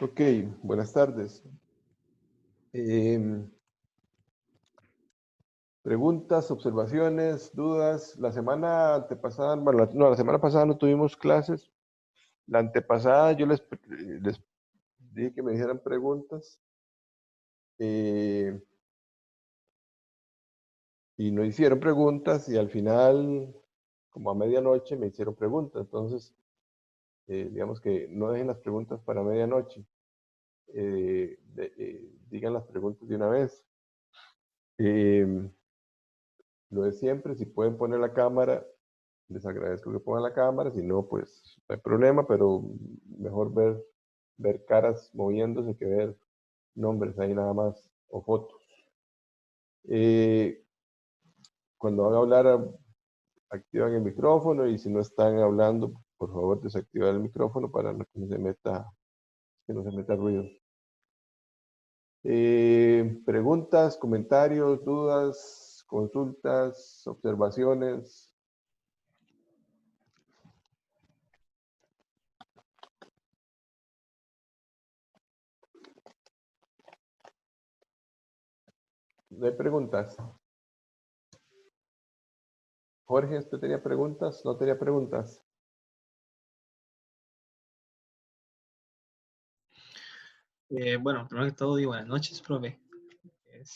Ok, buenas tardes. Preguntas, observaciones, dudas. La semana antepasada, bueno, la semana pasada no tuvimos clases. La antepasada yo les dije que me hicieran preguntas eh, y no hicieron preguntas y al final, como a medianoche, me hicieron preguntas. Entonces, digamos que no dejen las preguntas para medianoche. Digan las preguntas de una vez. Eh, lo de siempre, si pueden poner la cámara, les agradezco que pongan la cámara, si no, pues no hay problema, pero mejor ver caras moviéndose que ver nombres ahí nada más o fotos. Eh, Cuando van a hablar, activan el micrófono y si no están hablando, por favor desactivar el micrófono para que no se meta ruido. Preguntas, comentarios, dudas, consultas, observaciones. No hay preguntas. Jorge, ¿usted tenía preguntas? ¿No tenía preguntas? Bueno, primero que todo, digo buenas noches, profe.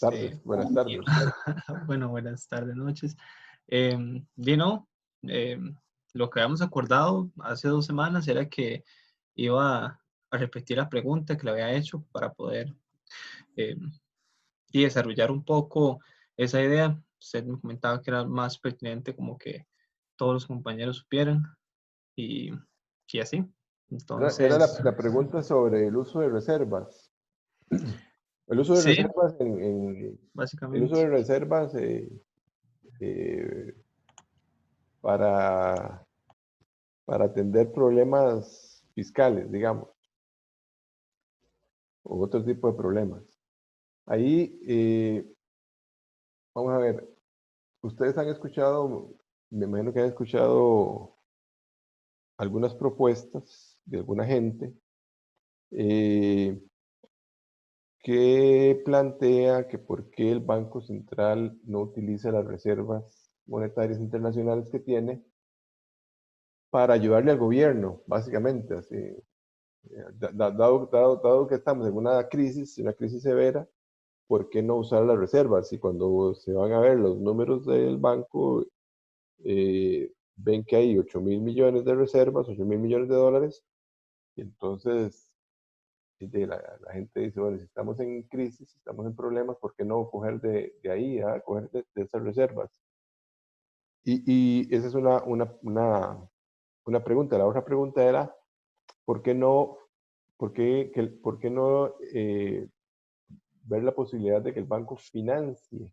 Tardes, buenas Y- tardes. bueno, buenas tardes, noches. Dino, eh, lo que habíamos acordado hace 2 semanas era que iba a repetir la pregunta que le había hecho para poder eh, y desarrollar un poco esa idea. Usted me comentaba que era más pertinente como que todos los compañeros supieran y, y así. Era Entonces, la pregunta sobre el uso de reservas. El uso de sí, reservas el uso básicamente. de reservas eh, para, para atender problemas fiscales, digamos, o otro tipo de problemas. Ahí, vamos a ver, ustedes han escuchado, me imagino que han escuchado algunas propuestas de alguna gente eh, que plantea que por qué el Banco Central no utiliza las reservas monetarias internacionales que tiene para ayudarle al gobierno, básicamente. Así, dado que estamos en una crisis severa, ¿por qué no usar las reservas? Y cuando se van a ver los números del banco, ven que hay 8.000 millones de reservas, 8.000 millones de dólares, y entonces la gente dice, bueno, si estamos en crisis, si estamos en problemas, ¿por qué no coger de ahí, coger de esas reservas? Y esa es una pregunta. La otra pregunta era, ¿por qué no, por qué no ver la posibilidad de que el banco financie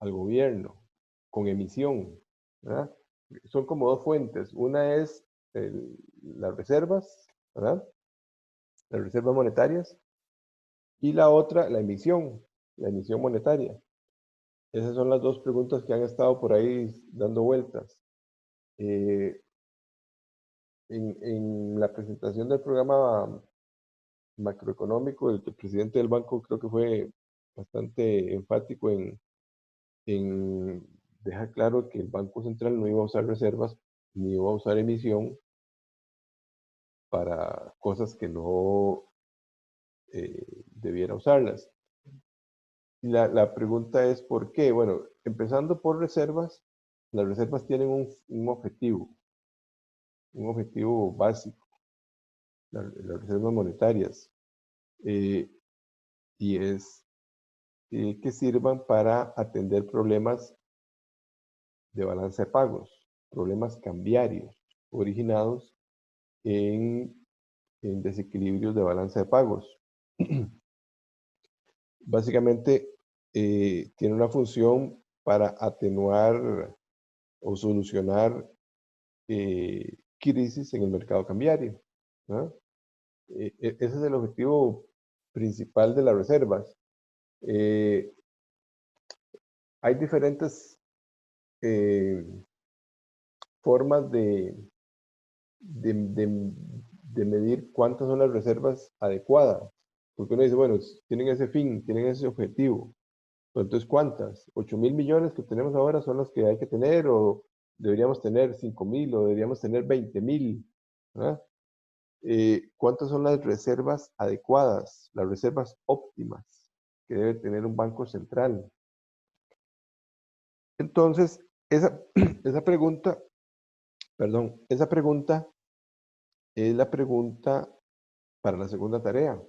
al gobierno con emisión? ¿Verdad? Son como dos fuentes. Una es las reservas, ¿verdad? Las reservas monetarias, y la otra, la emisión monetaria. Esas son las dos preguntas que han estado por ahí dando vueltas. Eh, en la presentación del programa macroeconómico, el presidente del banco creo que fue bastante enfático en dejar claro que el Banco Central no iba a usar reservas ni iba a usar emisión para cosas que no debiera usarlas. Y la pregunta es ¿por qué? Bueno, empezando por reservas, las reservas tienen un objetivo básico, las reservas monetarias, eh, y es que sirvan para atender problemas de balance de pagos, problemas cambiarios originados en, en desequilibrios de balance de pagos. Básicamente tiene una función para atenuar o solucionar crisis en el mercado cambiario, ¿no? Ese es el objetivo principal de las reservas. Eh, Hay diferentes eh, formas de de medir cuántas son las reservas adecuadas. Porque uno dice, bueno, tienen ese fin, tienen ese objetivo. Pero entonces, ¿cuántas? 8.000 millones que tenemos ahora son las que hay que tener, o deberíamos tener 5.000, o deberíamos tener 20.000. ¿Cuántas son las reservas adecuadas, las reservas óptimas que debe tener un banco central? Entonces, esa pregunta, perdón, esa pregunta es la pregunta para la segunda tarea.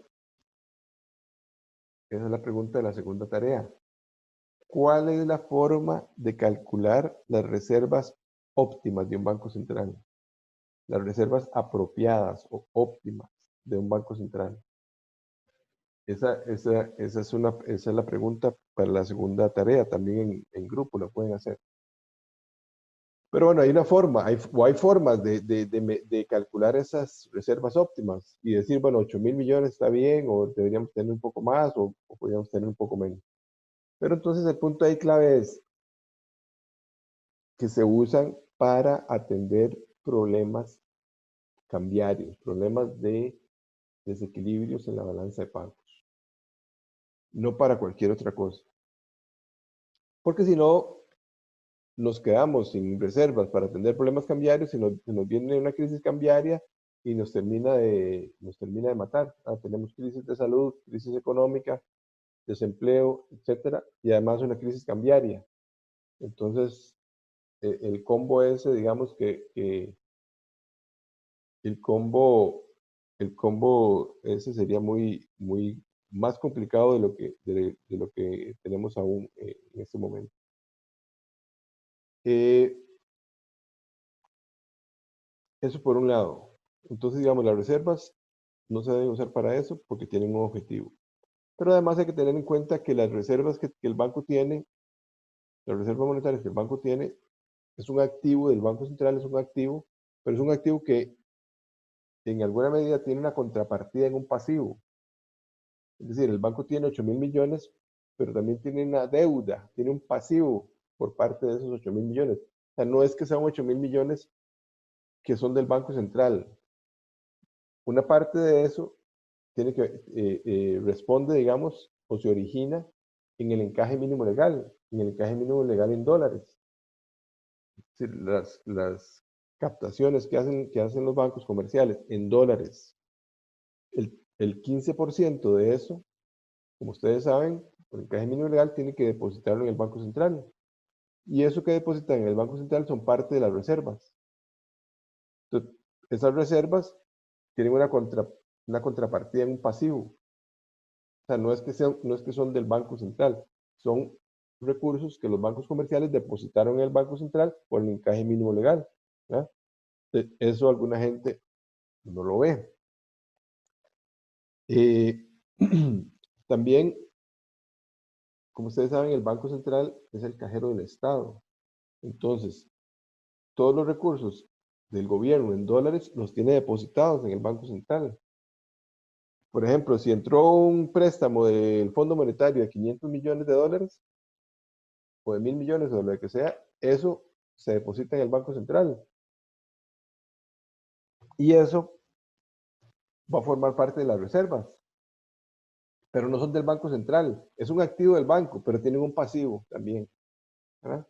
Esa es la pregunta de la segunda tarea. ¿Cuál es la forma de calcular las reservas óptimas de un banco central? Las reservas apropiadas o óptimas de un banco central. Esa es la pregunta para la segunda tarea. También en grupo lo pueden hacer. Pero bueno, hay una forma, hay formas de calcular esas reservas óptimas y decir, bueno, 8.000 millones está bien, o deberíamos tener un poco más, o podríamos tener un poco menos. Pero entonces el punto ahí clave es que se usan para atender problemas cambiarios, problemas de desequilibrios en la balanza de pagos, no para cualquier otra cosa. Porque si no, nos quedamos sin reservas para atender problemas cambiarios y nos viene una crisis cambiaria y nos termina de matar. Tenemos crisis de salud, crisis económica, desempleo, etcétera, y además una crisis cambiaria. Entonces, el combo ese, digamos que el combo ese sería muy más complicado de lo que tenemos aún en este momento. Eso por un lado. Entonces, digamos, las reservas no se deben usar para eso porque tienen un objetivo. Pero además hay que tener en cuenta que las reservas que el banco tiene, las reservas monetarias que el banco tiene, es un activo del Banco Central, es un activo, pero es un activo que en alguna medida tiene una contrapartida en un pasivo. Es decir, el banco tiene 8.000 millones, pero también tiene una deuda, tiene un pasivo por parte de esos 8.000 millones. O sea, no es que sean 8.000 millones que son del Banco Central. Una parte de eso tiene responde, digamos, o se origina en el encaje mínimo legal, en dólares. Es decir, las captaciones que hacen los bancos comerciales en dólares, el 15% de eso, como ustedes saben, por el encaje mínimo legal, tiene que depositarlo en el Banco Central. Y eso que depositan en el Banco Central son parte de las reservas. Entonces, esas reservas tienen una contrapartida en un pasivo. O sea, no es que son del Banco Central, son recursos que los bancos comerciales depositaron en el Banco Central por el encaje mínimo legal. Eso alguna gente no lo ve. También, como ustedes saben, el Banco Central es el cajero del Estado. Entonces, todos los recursos del gobierno en dólares los tiene depositados en el Banco Central. Por ejemplo, si entró un préstamo del Fondo Monetario de 500 millones de dólares, o de 1.000 millones, o lo que sea, eso se deposita en el Banco Central. Y eso va a formar parte de las reservas. Pero no son del Banco Central. Es un activo del banco, pero tienen un pasivo también. ¿Verdad?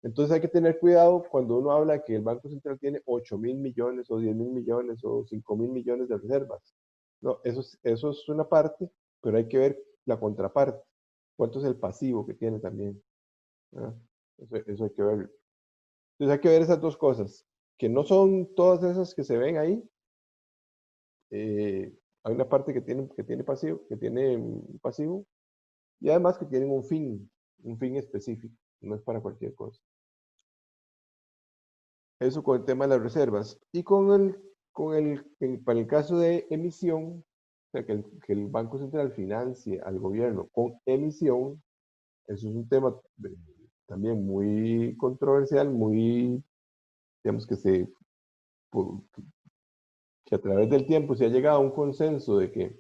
Entonces hay que tener cuidado cuando uno habla de que el Banco Central tiene 8.000 millones, o 10.000 millones, o 5.000 millones de reservas. No, eso es una parte, pero hay que ver la contraparte. ¿Cuánto es el pasivo que tiene también? ¿Verdad? Eso hay que ver. Entonces hay que ver esas dos cosas, que no son todas esas que se ven ahí. Hay una parte que tiene pasivo, y además que tienen un fin específico, no es para cualquier cosa. Eso con el tema de las reservas. Y para el caso de emisión, o sea, que el Banco Central financie al gobierno con emisión, eso es un tema también muy controversial, digamos que a través del tiempo se ha llegado a un consenso de que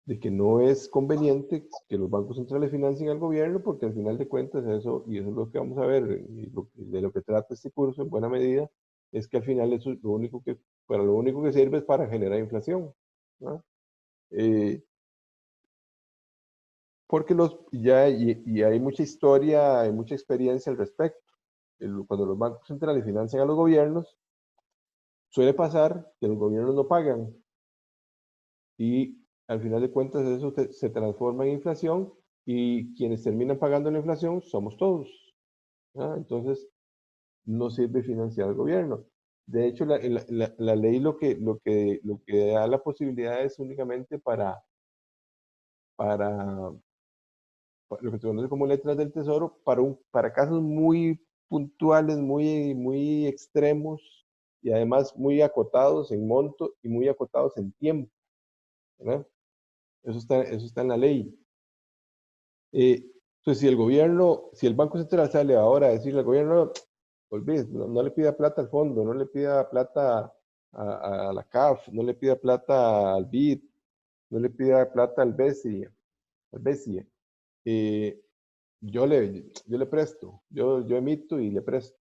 de que no es conveniente que los bancos centrales financien al gobierno, porque al final de cuentas eso, y eso es lo que vamos a ver, y de lo que trata este curso en buena medida, es que al final eso es lo único que, para lo único que sirve es para generar inflación, ¿no? Porque y hay mucha historia, hay mucha experiencia al respecto. Cuando los bancos centrales financian a los gobiernos, suele pasar que los gobiernos no pagan y al final de cuentas eso se transforma en inflación y quienes terminan pagando la inflación somos todos, ¿ah? Entonces no sirve financiar al gobierno. De hecho, la ley lo que da la posibilidad es únicamente para lo que se conoce como letras del tesoro, para casos muy puntuales, muy extremos y además muy acotados en monto y muy acotados en tiempo, ¿verdad? Eso está en la ley. Entonces, si el Banco Central sale ahora a decirle al gobierno, olvídese, no le pida plata al fondo, no le pida plata a la CAF, no le pida plata al BID, no le pida plata al BESIE, eh, yo le presto, yo emito y le presto.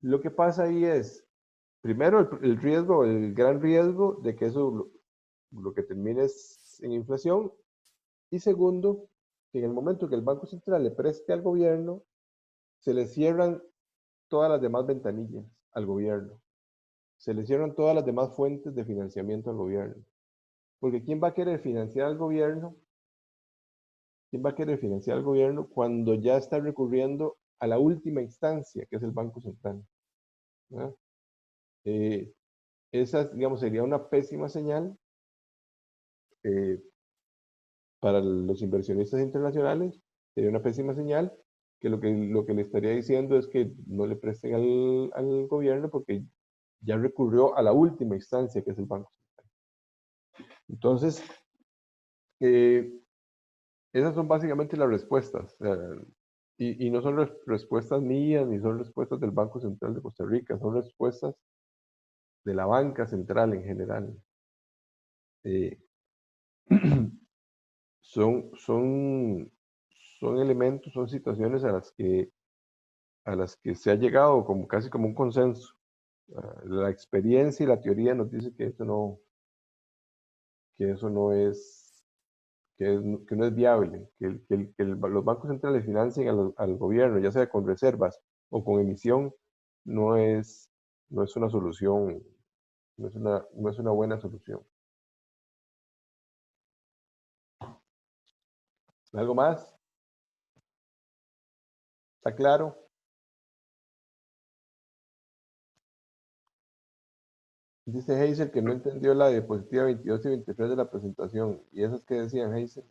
Lo que pasa ahí es, primero, el riesgo, el gran riesgo de que eso lo que termine es en inflación. Y segundo, que en el momento que el Banco Central le preste al gobierno, se le cierran todas las demás ventanillas al gobierno. Se le cierran todas las demás fuentes de financiamiento al gobierno. Porque ¿quién va a querer financiar al gobierno? ¿Quién va a querer financiar al gobierno cuando ya está recurriendo a la última instancia, que es el Banco Central? ¿No? Esa, digamos, sería una pésima señal eh, para los inversionistas internacionales, sería una pésima señal que lo que le estaría diciendo es que no le presten al gobierno porque ya recurrió a la última instancia, que es el Banco Central. Entonces, eh, esas son básicamente las respuestas. Y no son respuestas mías, ni son respuestas del Banco Central de Costa Rica, son respuestas de la banca central en general. Eh, son, son, son elementos, son situaciones a las que se ha llegado como casi como un consenso. La experiencia y la teoría nos dice que eso no es, que no es viable, los bancos centrales financien al gobierno, ya sea con reservas o con emisión, no es, no es una solución, no es una buena solución. ¿Algo más? ¿Está claro? Dice Hazel que no entendió la diapositiva 22 y 23 de la presentación. ¿Y esas que decían, Hazel?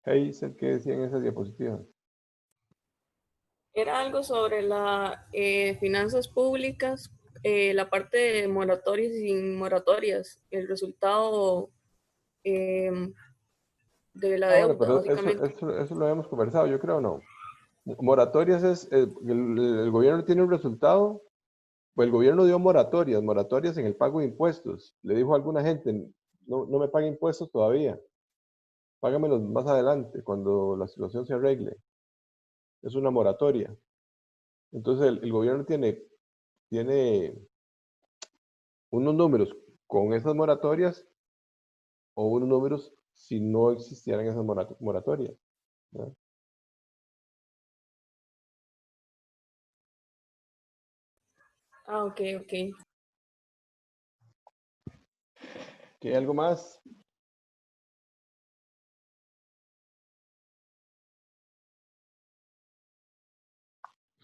Hazel, ¿qué decían esas diapositivas? Era algo sobre las finanzas públicas, la parte de moratorias y sin moratorias, el resultado de la Bueno, deuda, pero básicamente. eso lo hemos conversado, yo creo, ¿no? Moratorias es, el gobierno tiene un resultado, pues el gobierno dio moratorias, moratorias en el pago de impuestos. Le dijo a alguna gente, no me pague impuestos todavía, págamelos más adelante, cuando la situación se arregle. Es una moratoria. Entonces el gobierno tiene unos números con esas moratorias o unos números si no existieran esas moratorias, ¿no? Ah, ok, ok. ¿Qué algo más?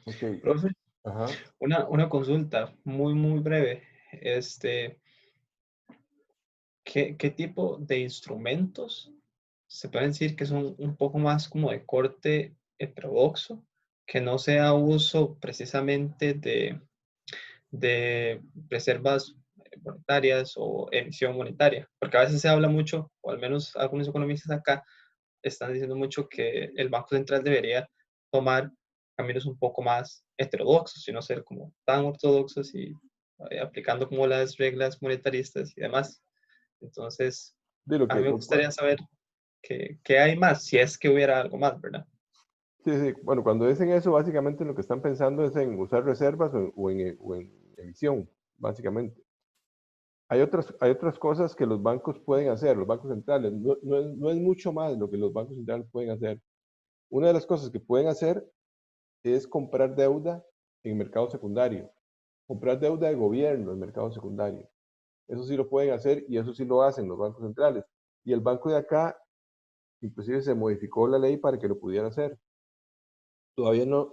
Ok. Profe, Ajá. una consulta muy breve. ¿Qué tipo de instrumentos se pueden decir que son un poco más como de corte heterodoxo, que no sea uso precisamente de reservas monetarias o emisión monetaria? Porque a veces se habla mucho, o al menos algunos economistas acá están diciendo mucho que el Banco Central debería tomar caminos un poco más heterodoxos y no ser como tan ortodoxos y aplicando como las reglas monetaristas y demás. Entonces, De lo a mí que, me gustaría saber qué hay más, si es que hubiera algo más, ¿verdad? sí, sí, bueno, cuando dicen eso, básicamente lo que están pensando es en usar reservas o en emisión, básicamente. Hay otras cosas que los bancos pueden hacer, los bancos centrales. No es mucho más lo que los bancos centrales pueden hacer. Una de las cosas que pueden hacer es comprar deuda en mercado secundario, comprar deuda de gobierno en mercado secundario. Eso sí lo pueden hacer y eso sí lo hacen los bancos centrales. Y el banco de acá, inclusive se modificó la ley para que lo pudiera hacer. Todavía no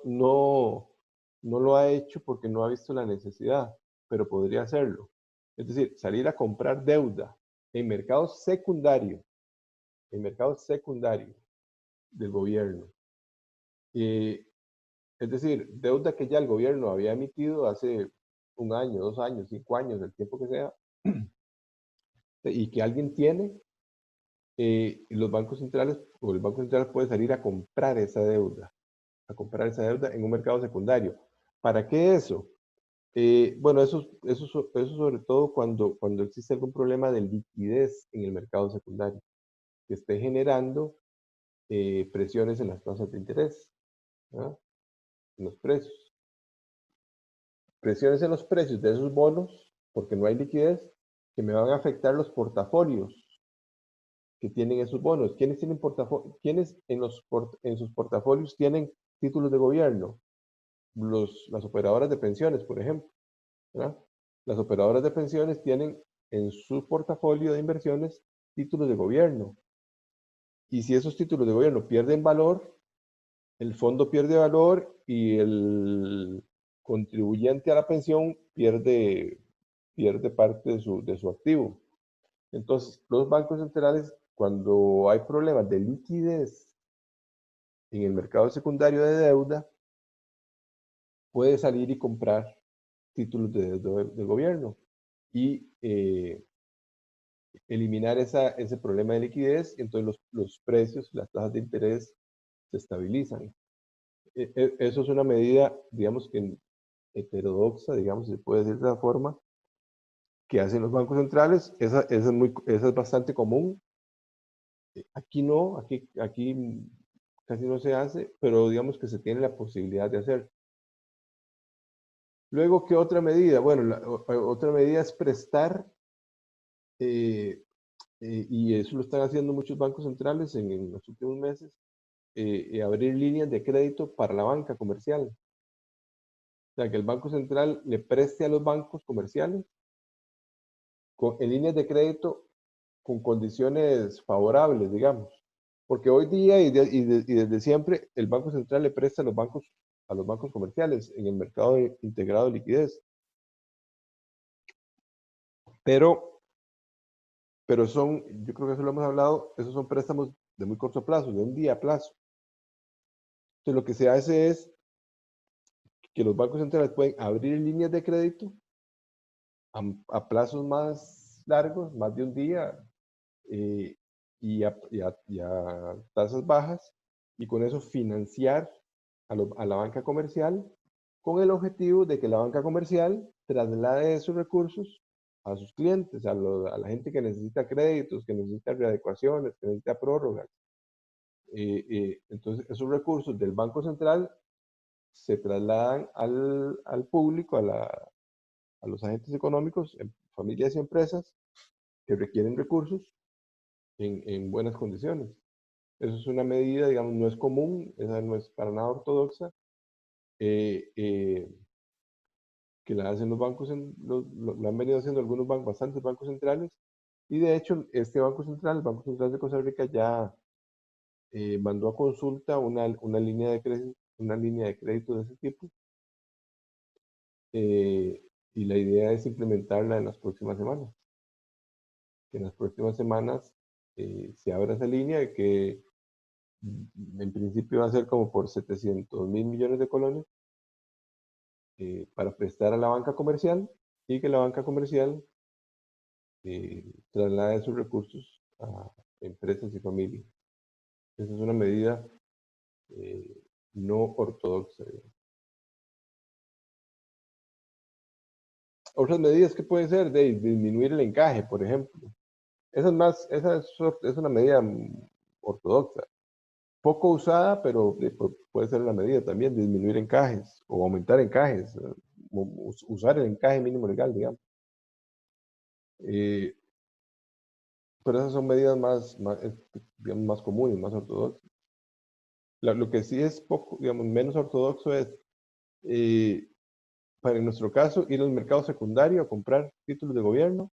lo ha hecho porque no ha visto la necesidad, pero podría hacerlo. Es decir, salir a comprar deuda en mercado secundario del gobierno. Es decir, deuda que ya el gobierno había emitido hace 1 año, 2 años, 5 años, el tiempo que sea, y que alguien tiene, los bancos centrales o el Banco Central puede salir a comprar esa deuda, en un mercado secundario. ¿Para qué eso? Bueno, eso sobre todo cuando existe algún problema de liquidez en el mercado secundario, que esté generando presiones en las tasas de interés, ¿verdad? En los precios. Presiones en los precios de esos bonos, porque no hay liquidez, que me van a afectar los portafolios que tienen esos bonos. ¿Quiénes tienen portafolio? ¿Quiénes en sus portafolios tienen títulos de gobierno? Las operadoras de pensiones, por ejemplo, ¿verdad? Las operadoras de pensiones tienen en su portafolio de inversiones títulos de gobierno. Y si esos títulos de gobierno pierden valor, el fondo pierde valor y el contribuyente a la pensión pierde parte de su activo. Entonces, los bancos centrales, cuando hay problemas de liquidez en el mercado secundario de deuda, puede salir y comprar títulos de deuda del gobierno y eliminar ese problema de liquidez, y entonces los precios, las tasas de interés se estabilizan. Eso es una medida, digamos que heterodoxa, digamos, si se puede decir de esa forma, que hacen los bancos centrales. Esa es bastante común. Aquí no, aquí casi no se hace, pero digamos que se tiene la posibilidad de hacer. Luego, ¿qué otra medida? Bueno, otra medida es prestar, y eso lo están haciendo muchos bancos centrales en los últimos meses, abrir líneas de crédito para la banca comercial. O sea, que el Banco Central le preste a los bancos comerciales en líneas de crédito con condiciones favorables, digamos. Porque hoy día y desde siempre el Banco Central le presta a los bancos comerciales en el mercado integrado de liquidez. Pero yo creo que eso lo hemos hablado, esos son préstamos de muy corto plazo, de un día a plazo. Entonces lo que se hace es que los bancos centrales pueden abrir líneas de crédito a plazos más largos, más de un día, eh, y a tasas bajas, y con eso financiar a la banca comercial con el objetivo de que la banca comercial traslade esos recursos a sus clientes, a la gente que necesita créditos, que necesita readecuaciones, que necesita prórrogas. Entonces, esos recursos del Banco Central se trasladan al público, a los agentes económicos, familias y empresas que requieren recursos en buenas condiciones. Eso es una medida, digamos, no es común, esa no es para nada ortodoxa, eh, eh, que la hacen los bancos, lo han venido haciendo algunos bancos, bastantes bancos centrales, y de hecho este Banco Central, el Banco Central de Costa Rica, ya mandó a consulta una línea de crédito de ese tipo, y la idea es implementarla en las próximas semanas. Que en las próximas semanas se abra esa línea que en principio va a ser como por 700.000 millones de colones, para prestar a la banca comercial, y que la banca comercial traslade sus recursos a empresas y familias. Esa es una medida no ortodoxa. Otras medidas que pueden ser de disminuir el encaje, por ejemplo. Esa es una medida ortodoxa. Poco usada, pero puede ser una medida también, disminuir encajes o aumentar encajes, usar el encaje mínimo legal, digamos. Pero esas son medidas digamos, más comunes, más ortodoxas. Lo que sí es poco, digamos, menos ortodoxo es, para en nuestro caso, ir al mercado secundario a comprar títulos de gobierno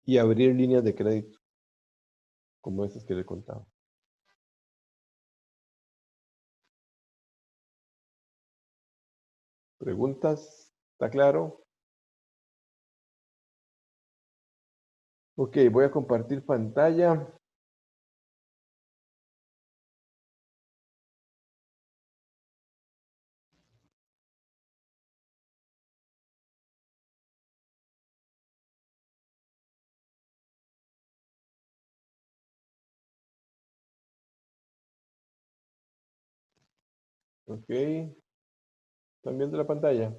y abrir líneas de crédito, como esas que le contaba. ¿Preguntas? ¿Está claro? Ok, voy a compartir pantalla. Ok, ¿están viendo la pantalla?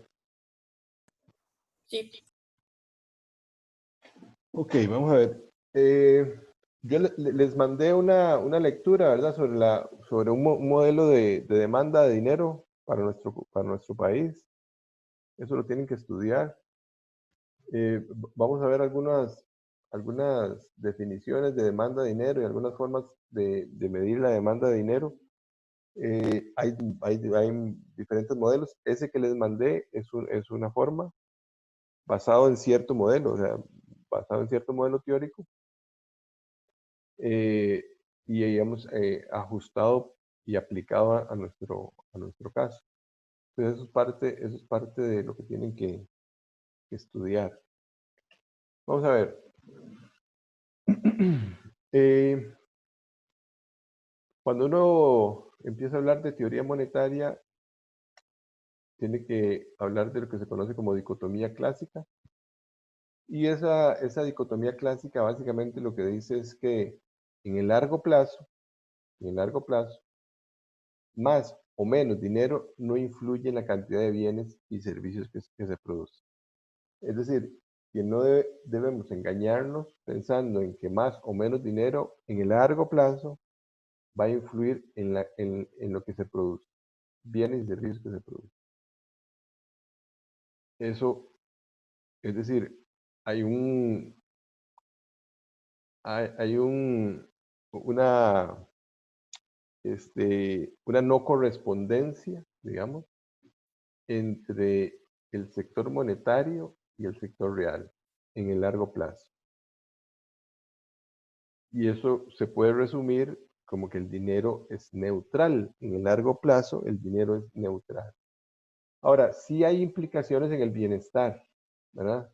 Sí. Ok, vamos a ver. Yo les mandé una lectura, ¿verdad? Sobre un modelo de demanda de dinero para nuestro país. Eso lo tienen que estudiar. Vamos a ver algunas definiciones de demanda de dinero y algunas formas de medir la demanda de dinero. Hay diferentes modelos. Ese que les mandé es una forma basado en cierto modelo, o sea, basado en cierto modelo teórico, y hemos ajustado y aplicado a nuestro caso. Entonces eso es parte de lo que tienen que estudiar. Vamos a ver. Cuando uno empieza a hablar de teoría monetaria, tiene que hablar de lo que se conoce como dicotomía clásica. Y esa dicotomía clásica básicamente lo que dice es que en el largo plazo, más o menos dinero no influye en la cantidad de bienes y servicios que se producen. Es decir, que no debemos engañarnos pensando en que más o menos dinero en el largo plazo va a influir en lo que se produce, bienes y servicios que se producen. Eso, es decir, hay una, una no correspondencia, digamos, entre el sector monetario y el sector real en el largo plazo. Y eso se puede resumir como que el dinero es neutral. En el largo plazo, el dinero es neutral. Ahora, sí hay implicaciones en el bienestar, ¿verdad?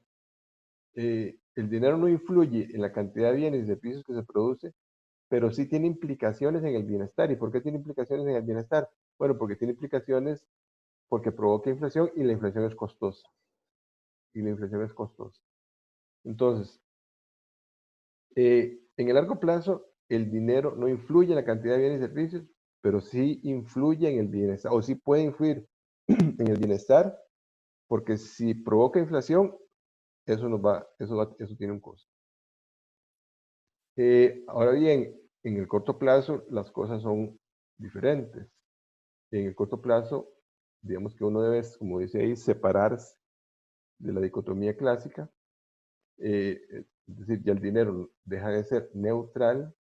El dinero no influye en la cantidad de bienes y servicios que se produce, pero sí tiene implicaciones en el bienestar. ¿Y por qué tiene implicaciones en el bienestar? Bueno, porque tiene implicaciones porque provoca inflación y la inflación es costosa. Entonces, en el largo plazo, el dinero no influye en la cantidad de bienes y servicios, pero sí influye en el bienestar, o sí puede influir en el bienestar, porque si provoca inflación, eso tiene un costo. Ahora bien, en el corto plazo, las cosas son diferentes. En el corto plazo, digamos que uno debe, como dice ahí, separarse de la dicotomía clásica. Es decir, ya el dinero deja de ser neutral.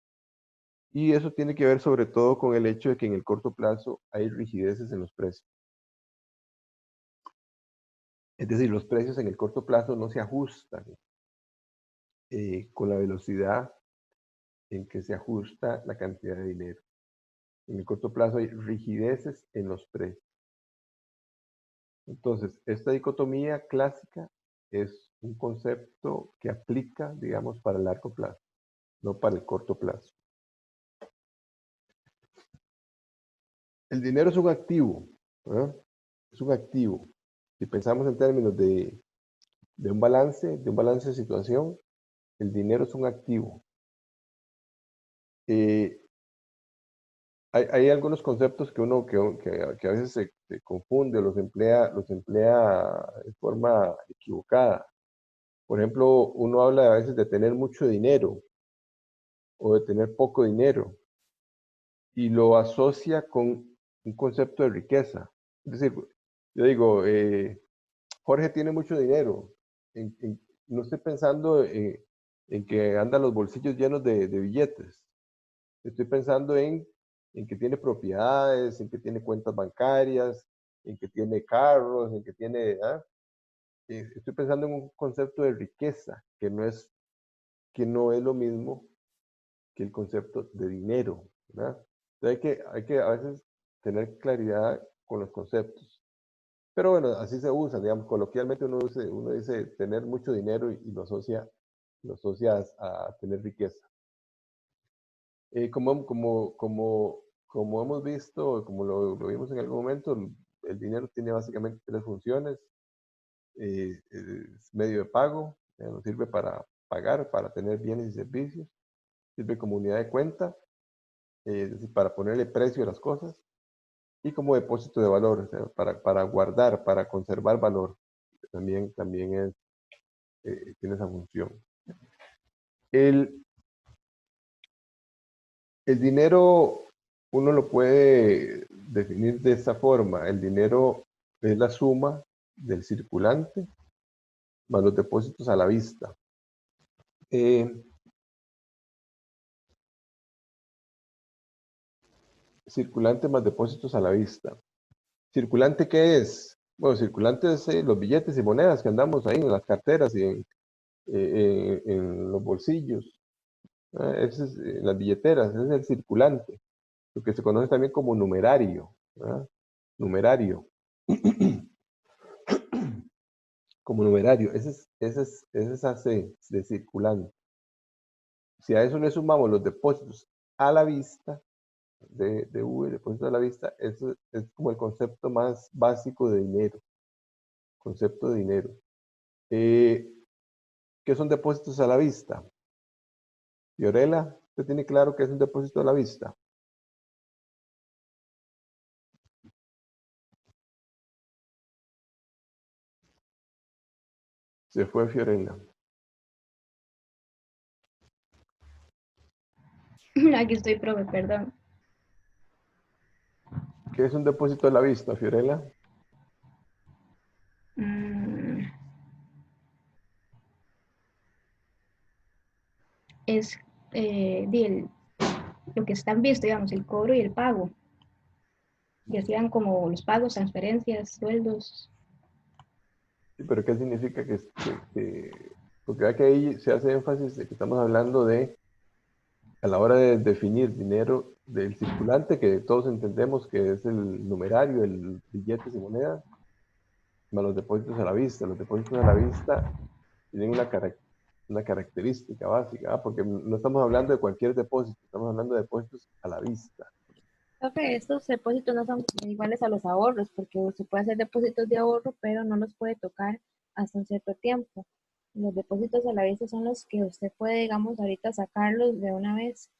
Y eso tiene que ver sobre todo con el hecho de que en el corto plazo hay rigideces en los precios. Es decir, los precios en el corto plazo no se ajustan con la velocidad en que se ajusta la cantidad de dinero. En el corto plazo hay rigideces en los precios. Entonces, esta dicotomía clásica es un concepto que aplica, digamos, para el largo plazo, no para el corto plazo. El dinero es un activo, ¿verdad? Es un activo. Si pensamos en términos de un balance de situación, el dinero es un activo. hay algunos conceptos que que a veces se confunde o los emplea de forma equivocada. Por ejemplo, uno habla a veces de tener mucho dinero o de tener poco dinero y lo asocia con un concepto de riqueza. Es decir, yo digo, Jorge tiene mucho dinero. No estoy pensando en que anda los bolsillos llenos de billetes. Estoy pensando en que tiene propiedades, en que tiene cuentas bancarias, en que tiene carros, en que tiene... Estoy pensando en un concepto de riqueza que no es lo mismo que el concepto de dinero, ¿verdad? Entonces hay que a veces tener claridad con los conceptos. Pero bueno, así se usa, digamos, coloquialmente uno dice tener mucho dinero y lo asocia a tener riqueza. Como hemos visto, como lo vimos en algún momento, el dinero tiene básicamente tres funciones. Es medio de pago, nos sirve para pagar, para tener bienes y servicios, sirve como unidad de cuenta, es decir, para ponerle precio a las cosas, y como depósito de valor, o sea, para guardar, para conservar valor, también tiene esa función. El dinero uno lo puede definir de esta forma. El dinero es la suma del circulante más los depósitos a la vista. Circulante más depósitos a la vista. ¿Circulante qué es? Bueno, circulante es los billetes y monedas que andamos ahí en las carteras y en los bolsillos. Ese es, las billeteras, ese es el circulante. Lo que se conoce también como numerario. Numerario. Como numerario. Ese es AC de circulante. Si a eso le sumamos los depósitos a la vista, de V, depósitos a la vista, eso es como el concepto más básico de dinero. Concepto de dinero. ¿Qué son depósitos a la vista? Fiorella, ¿usted tiene claro qué es un depósito a la vista? Se fue Fiorella. Aquí estoy, profe, perdón. ¿Qué es un depósito a la vista, Fiorella? Es lo que están visto, digamos, el cobro y el pago. Que hacían como los pagos, transferencias, sueldos. Sí, pero ¿qué significa porque vea que ahí se hace énfasis de que estamos hablando de, a la hora de definir dinero del circulante, que todos entendemos que es el numerario, el billetes y monedas, más los depósitos a la vista. Los depósitos a la vista tienen una característica básica, porque no estamos hablando de cualquier depósito, estamos hablando de depósitos a la vista. Profe, estos depósitos no son iguales a los ahorros, porque usted puede hacer depósitos de ahorro, pero no los puede tocar hasta un cierto tiempo. Los depósitos a la vista son los que usted puede, digamos, ahorita sacarlos de una vez,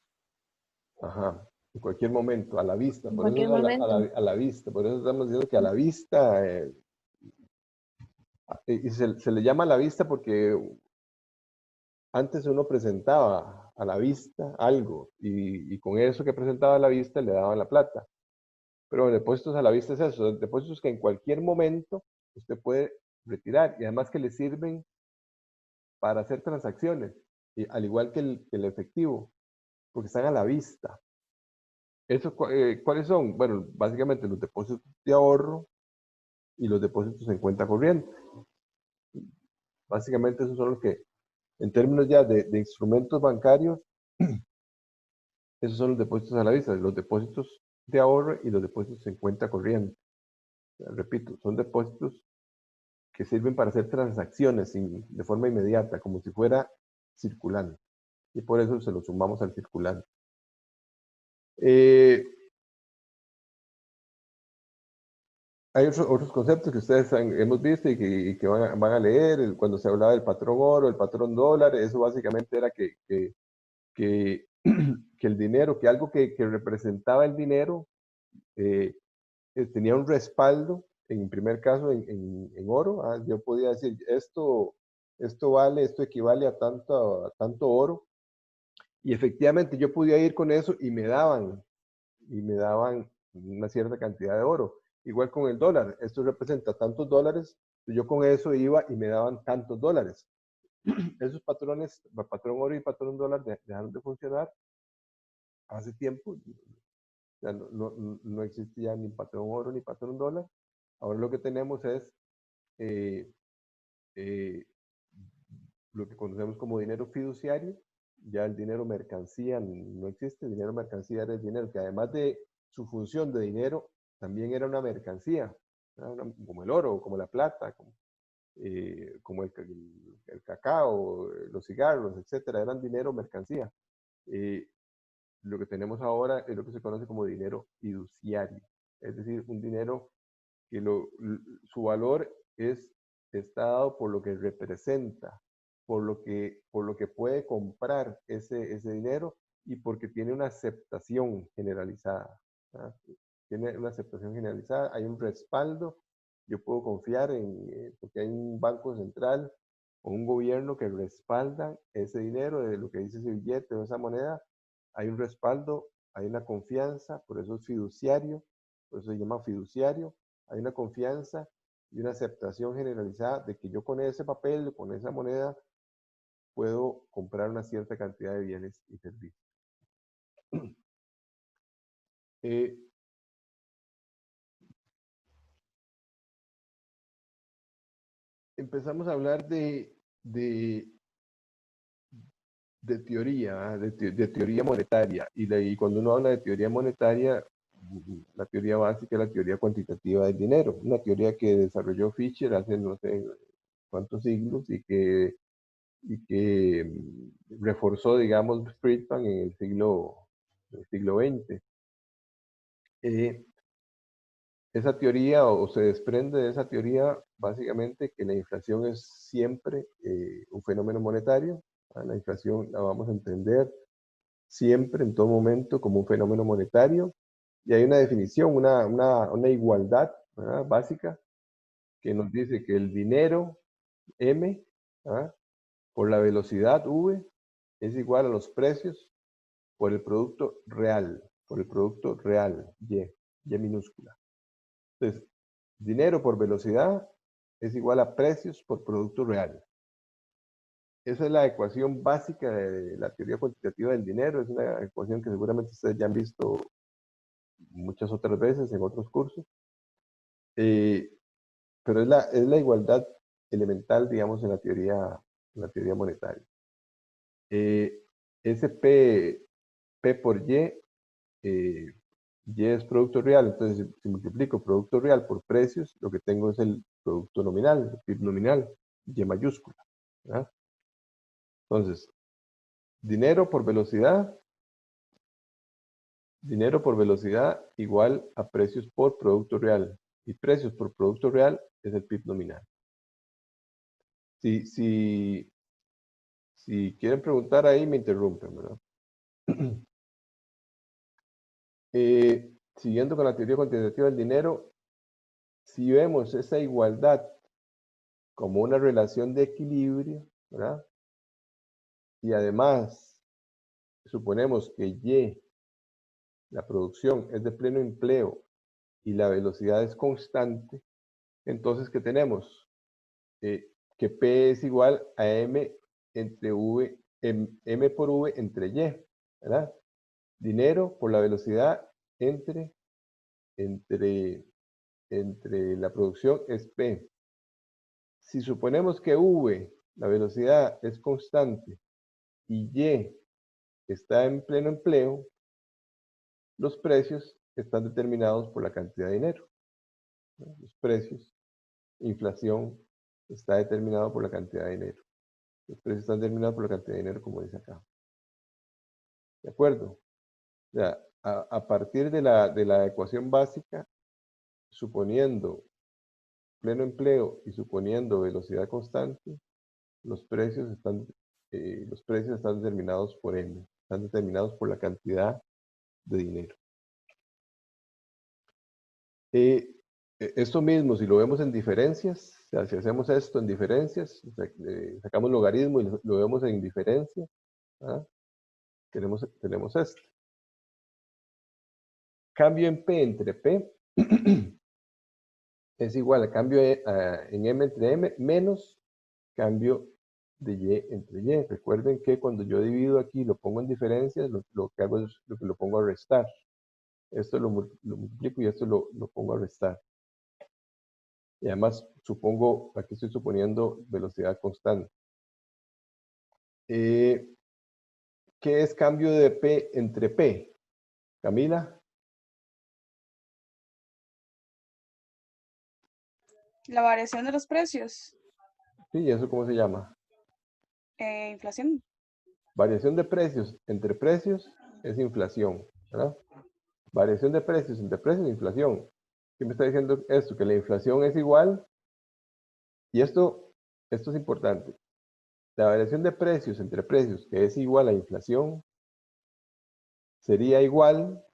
Ajá, en cualquier momento, a la vista. en Por eso cualquier es momento. a la vista. Por eso estamos diciendo que a la vista, y se le llama a la vista porque antes uno presentaba a la vista algo y con eso que presentaba a la vista le daban la plata. Pero depósitos a la vista es eso, depósitos que en cualquier momento usted puede retirar y además que le sirven para hacer transacciones, y al igual que el efectivo, porque están a la vista. ¿Cuáles son? Bueno, básicamente los depósitos de ahorro y los depósitos en cuenta corriente. Básicamente esos son los que, en términos ya de instrumentos bancarios, esos son los depósitos a la vista, los depósitos de ahorro y los depósitos en cuenta corriente. Repito, son depósitos que sirven para hacer transacciones de forma inmediata, como si fuera circulante. Y por eso se lo sumamos al circulante. Hay otros conceptos que ustedes hemos visto y que van a leer. Cuando se hablaba del patrón oro, el patrón dólar, eso básicamente era que que el dinero, que algo que representaba el dinero, tenía un respaldo, en primer caso en oro. Yo podía decir, esto vale, esto equivale a tanto oro, y efectivamente yo podía ir con eso y me daban una cierta cantidad de oro. Igual con el dólar, esto representa tantos dólares, yo con eso iba y me daban tantos dólares. Esos patrones, patrón oro y patrón dólar, dejaron de funcionar hace tiempo. Ya no existía ni patrón oro ni patrón dólar. Ahora lo que tenemos es eh, lo que conocemos como dinero fiduciario. Ya el dinero mercancía no existe. El dinero mercancía era el dinero que, además de su función de dinero, también era una mercancía, como el oro, como la plata, como el cacao, los cigarros, etcétera. Eran dinero mercancía. Lo que tenemos ahora es lo que se conoce como dinero fiduciario, es decir, un dinero que su valor está dado por lo que representa, por lo que puede comprar ese dinero, y porque tiene una aceptación generalizada. Tiene una aceptación generalizada, hay un respaldo. Yo puedo confiar porque hay un banco central o un gobierno que respalda ese dinero, de lo que dice ese billete o esa moneda. Hay un respaldo, hay una confianza, por eso es fiduciario, por eso se llama fiduciario. Hay una confianza y una aceptación generalizada de que yo con ese papel, con esa moneda, puedo comprar una cierta cantidad de bienes y servicios. Empezamos a hablar de teoría, de teoría monetaria, y cuando uno habla de teoría monetaria, la teoría básica es la teoría cuantitativa del dinero, una teoría que desarrolló Fisher hace no sé cuántos siglos, y que reforzó, digamos, Friedman en el siglo XX. Esa teoría, o se desprende de esa teoría, básicamente, que la inflación es siempre un fenómeno monetario. La inflación la vamos a entender siempre, en todo momento, como un fenómeno monetario. Y hay una definición, una igualdad, ¿verdad?, básica, que nos dice que el dinero, M, ¿verdad?, por la velocidad, V, es igual a los precios por el producto real, Y minúscula. Entonces, dinero por velocidad es igual a precios por producto real. Esa es la ecuación básica de la teoría cuantitativa del dinero. Es una ecuación que seguramente ustedes ya han visto muchas otras veces en otros cursos. Pero es la igualdad elemental, digamos, en la teoría monetaria. Ese P por Y es producto real. Entonces, si multiplico producto real por precios, lo que tengo es el producto nominal, el PIB nominal, Y mayúscula, ¿verdad? Entonces, dinero por velocidad igual a precios por producto real. Y precios por producto real es el PIB nominal. Si quieren preguntar ahí, me interrumpen, ¿verdad? Siguiendo con la teoría cuantitativa del dinero, si vemos esa igualdad como una relación de equilibrio, ¿verdad?, y además suponemos que Y, la producción, es de pleno empleo y la velocidad es constante, entonces, ¿qué tenemos? Que P es igual a M entre V, M por V entre Y, ¿verdad? Dinero por la velocidad entre la producción es P. Si suponemos que V, la velocidad, es constante y Y está en pleno empleo, los precios están determinados por la cantidad de dinero. Los precios, inflación, está determinado por la cantidad de dinero. Los precios están determinados por la cantidad de dinero, como dice acá. ¿De acuerdo? O sea, a partir de la ecuación básica, suponiendo pleno empleo y suponiendo velocidad constante, los precios están determinados por M. están determinados por la cantidad de dinero. Esto mismo, si lo vemos en diferencias, o sea, si hacemos esto en diferencias, o sea, sacamos logaritmo y lo vemos en diferencia, ¿ah? tenemos esto. Cambio en P entre P es igual a cambio en M entre M menos cambio de Y entre Y. Recuerden que cuando yo divido aquí, lo pongo en diferencias, lo que hago es lo pongo a restar. Esto lo multiplico y esto lo pongo a restar. Y además, aquí estoy suponiendo velocidad constante. ¿Qué es cambio de P entre P? Camila. La variación de los precios. Sí, ¿y eso cómo se llama? Inflación. Variación de precios entre precios es inflación, ¿verdad? Variación de precios entre precios es inflación. ¿Qué me está diciendo esto? Que la inflación es igual, y esto es importante. La variación de precios entre precios, que es igual a inflación, sería igual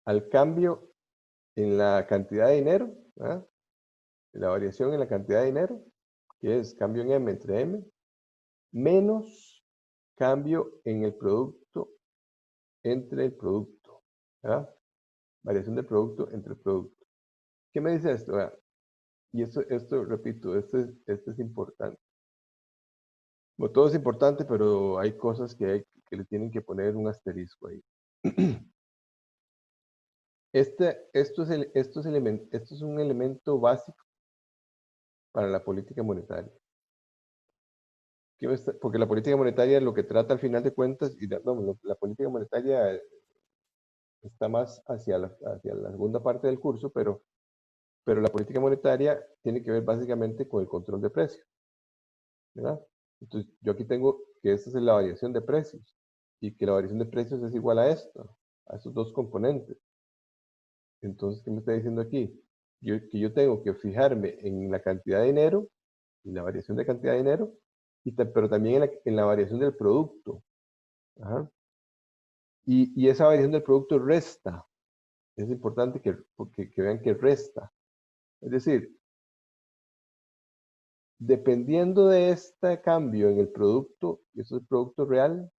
al cambio en la cantidad de dinero, ¿verdad? La variación en la cantidad de dinero, que es cambio en M entre M, menos cambio en el producto entre el producto, ¿verdad? Variación del producto entre el producto. ¿Qué me dice esto? ¿Verdad? Y esto repito, esto es importante. Bueno, todo es importante, pero hay cosas que le tienen que poner un asterisco ahí. Esto es un elemento básico para la política monetaria. Porque la política monetaria lo que trata al final de cuentas, la política monetaria está más hacia la segunda parte del curso, pero la política monetaria tiene que ver básicamente con el control de precios, ¿verdad? Entonces, yo aquí tengo que esta es la variación de precios, y que la variación de precios es igual a esto, a estos dos componentes. Entonces, ¿qué me está diciendo aquí? Que yo tengo que fijarme en la cantidad de dinero, en la variación de cantidad de dinero, pero también en la variación del producto. Ajá. Y esa variación del producto resta. Es importante que vean que resta. Es decir, dependiendo de este cambio en el producto, y eso es el producto real,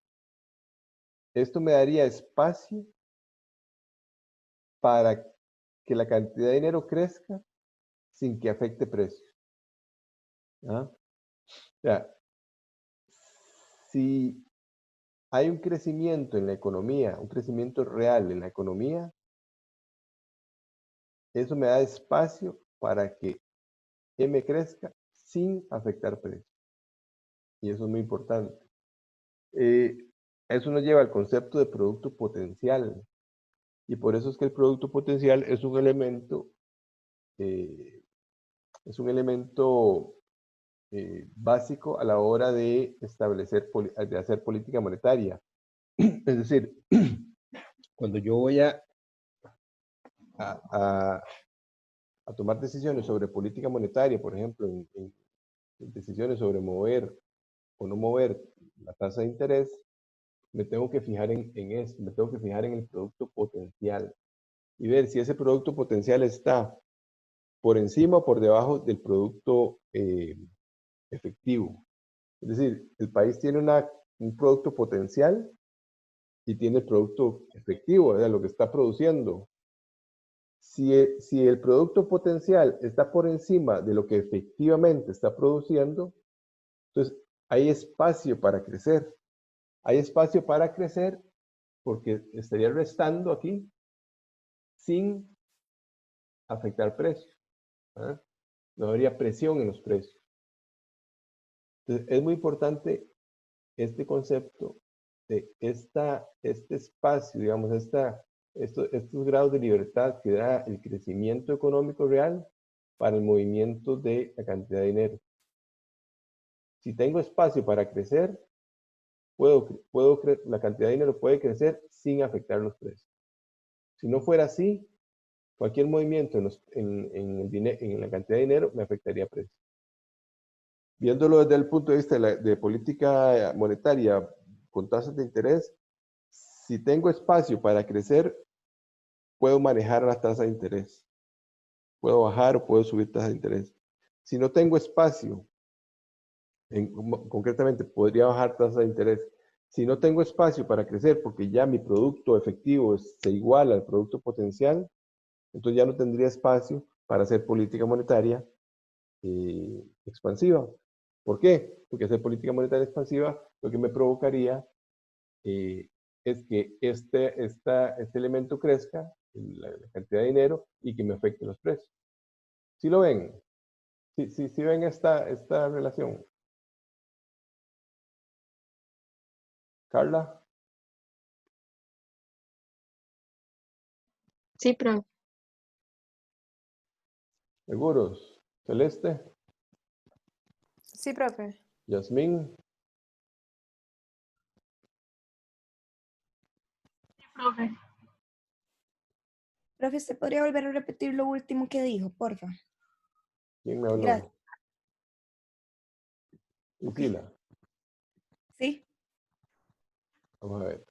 esto me daría espacio para que la cantidad de dinero crezca sin que afecte precios. ¿Ah? O sea, si hay un crecimiento en la economía, un crecimiento real en la economía, eso me da espacio para que M crezca sin afectar precios. Y eso es muy importante. Eso nos lleva al concepto de producto potencial. Y por eso es que el producto potencial es un elemento básico a la hora de de hacer política monetaria. Es decir, cuando yo voy a tomar decisiones sobre política monetaria, por ejemplo, en decisiones sobre mover o no mover la tasa de interés, me tengo que fijar en esto, me tengo que fijar en el producto potencial y ver si ese producto potencial está por encima o por debajo del producto efectivo. Es decir, el país tiene un producto potencial y tiene el producto efectivo, ¿verdad? Lo que está produciendo. Si el producto potencial está por encima de lo que efectivamente está produciendo, entonces hay espacio para crecer. Hay espacio para crecer porque estaría restando aquí sin afectar precios. ¿Ah? No habría presión en los precios. Entonces, es muy importante este concepto de este espacio, digamos, estos grados de libertad que da el crecimiento económico real para el movimiento de la cantidad de dinero. Si tengo espacio para crecer, la cantidad de dinero puede crecer sin afectar los precios. Si no fuera así, cualquier movimiento en la cantidad de dinero me afectaría precios. Viéndolo desde el punto de vista de política monetaria con tasas de interés, si tengo espacio para crecer, puedo manejar la tasa de interés. Puedo bajar o puedo subir tasa de interés. Si no tengo espacio, concretamente podría bajar tasa de interés. Si no tengo espacio para crecer porque ya mi producto efectivo se iguala al producto potencial, entonces ya no tendría espacio para hacer política monetaria expansiva. ¿Por qué? Porque hacer política monetaria expansiva lo que me provocaría es que este elemento crezca, la cantidad de dinero, y que me afecte los precios. ¿Sí lo ven? ¿Sí ven esta relación? Carla, Sí, profe. ¿seguros? Celeste, Sí, profe. Yasmín, Profe. Profe, ¿usted podría volver a repetir lo último que dijo, porfa? ¿quién me habló? Gracias. Priscila, Sí. vamos a ver.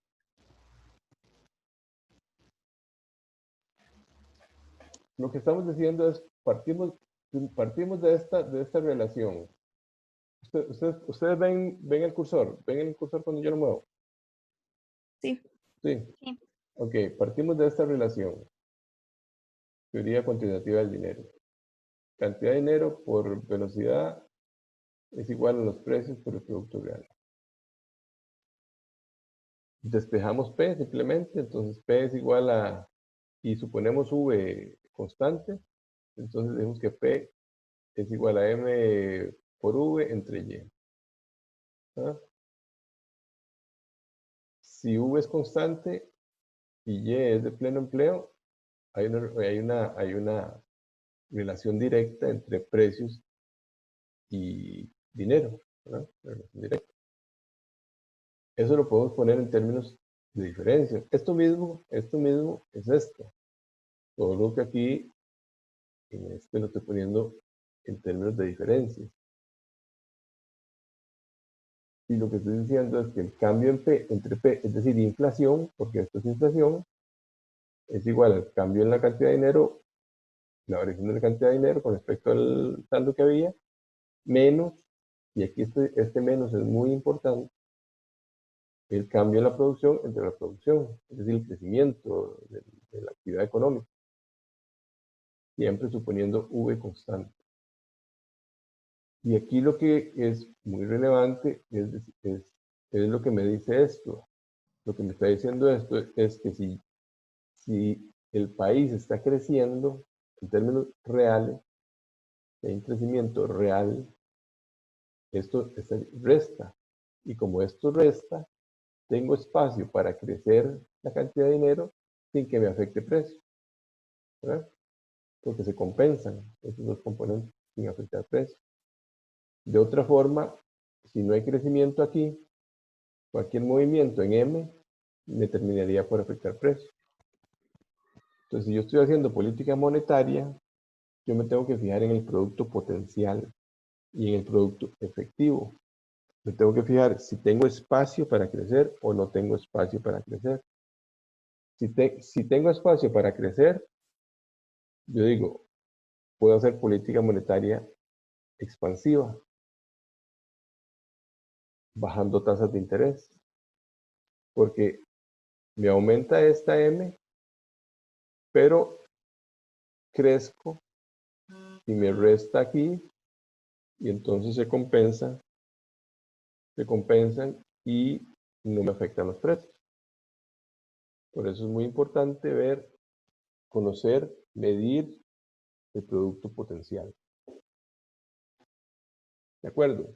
Lo que estamos diciendo es, partimos de esta relación. Ustedes ven el cursor, ven el cursor cuando yo lo muevo. Sí. Sí. Sí. Ok, partimos de esta relación. Teoría cuantitativa del dinero. Cantidad de dinero por velocidad es igual a los precios por el producto real. Despejamos P simplemente, entonces P es igual a, y suponemos V constante, entonces decimos que P es igual a M por V entre Y. ¿Ah? Si V es constante y Y es de pleno empleo, hay una relación directa entre precios y dinero, ¿verdad? Relación directa. Eso lo podemos poner en términos de diferencia. Esto mismo es esto. Todo lo que aquí en este lo estoy poniendo en términos de diferencias. Y lo que estoy diciendo es que el cambio entre P, es decir, inflación, porque esto es inflación, es igual al cambio en la cantidad de dinero, la variación de la cantidad de dinero con respecto al saldo que había, menos, y aquí este menos es muy importante, el cambio en la producción entre la producción, es decir, el crecimiento de la actividad económica, siempre suponiendo V constante. Y aquí lo que es muy relevante es lo que me dice esto. Lo que me está diciendo esto es que si el país está creciendo en términos reales, hay un crecimiento real, esto resta. Y como esto resta, tengo espacio para crecer la cantidad de dinero sin que me afecte precio. ¿Verdad? Porque se compensan estos dos componentes sin afectar precio. De otra forma, si no hay crecimiento aquí, cualquier movimiento en M me terminaría por afectar precio. Entonces, si yo estoy haciendo política monetaria, yo me tengo que fijar en el producto potencial y en el producto efectivo. Me tengo que fijar si tengo espacio para crecer o no tengo espacio para crecer. Si tengo espacio para crecer, yo digo, puedo hacer política monetaria expansiva, bajando tasas de interés, porque me aumenta esta M, pero crezco y me resta aquí, y entonces se compensan y no me afectan los precios. Por eso es muy importante conocer, medir el producto potencial. ¿De acuerdo?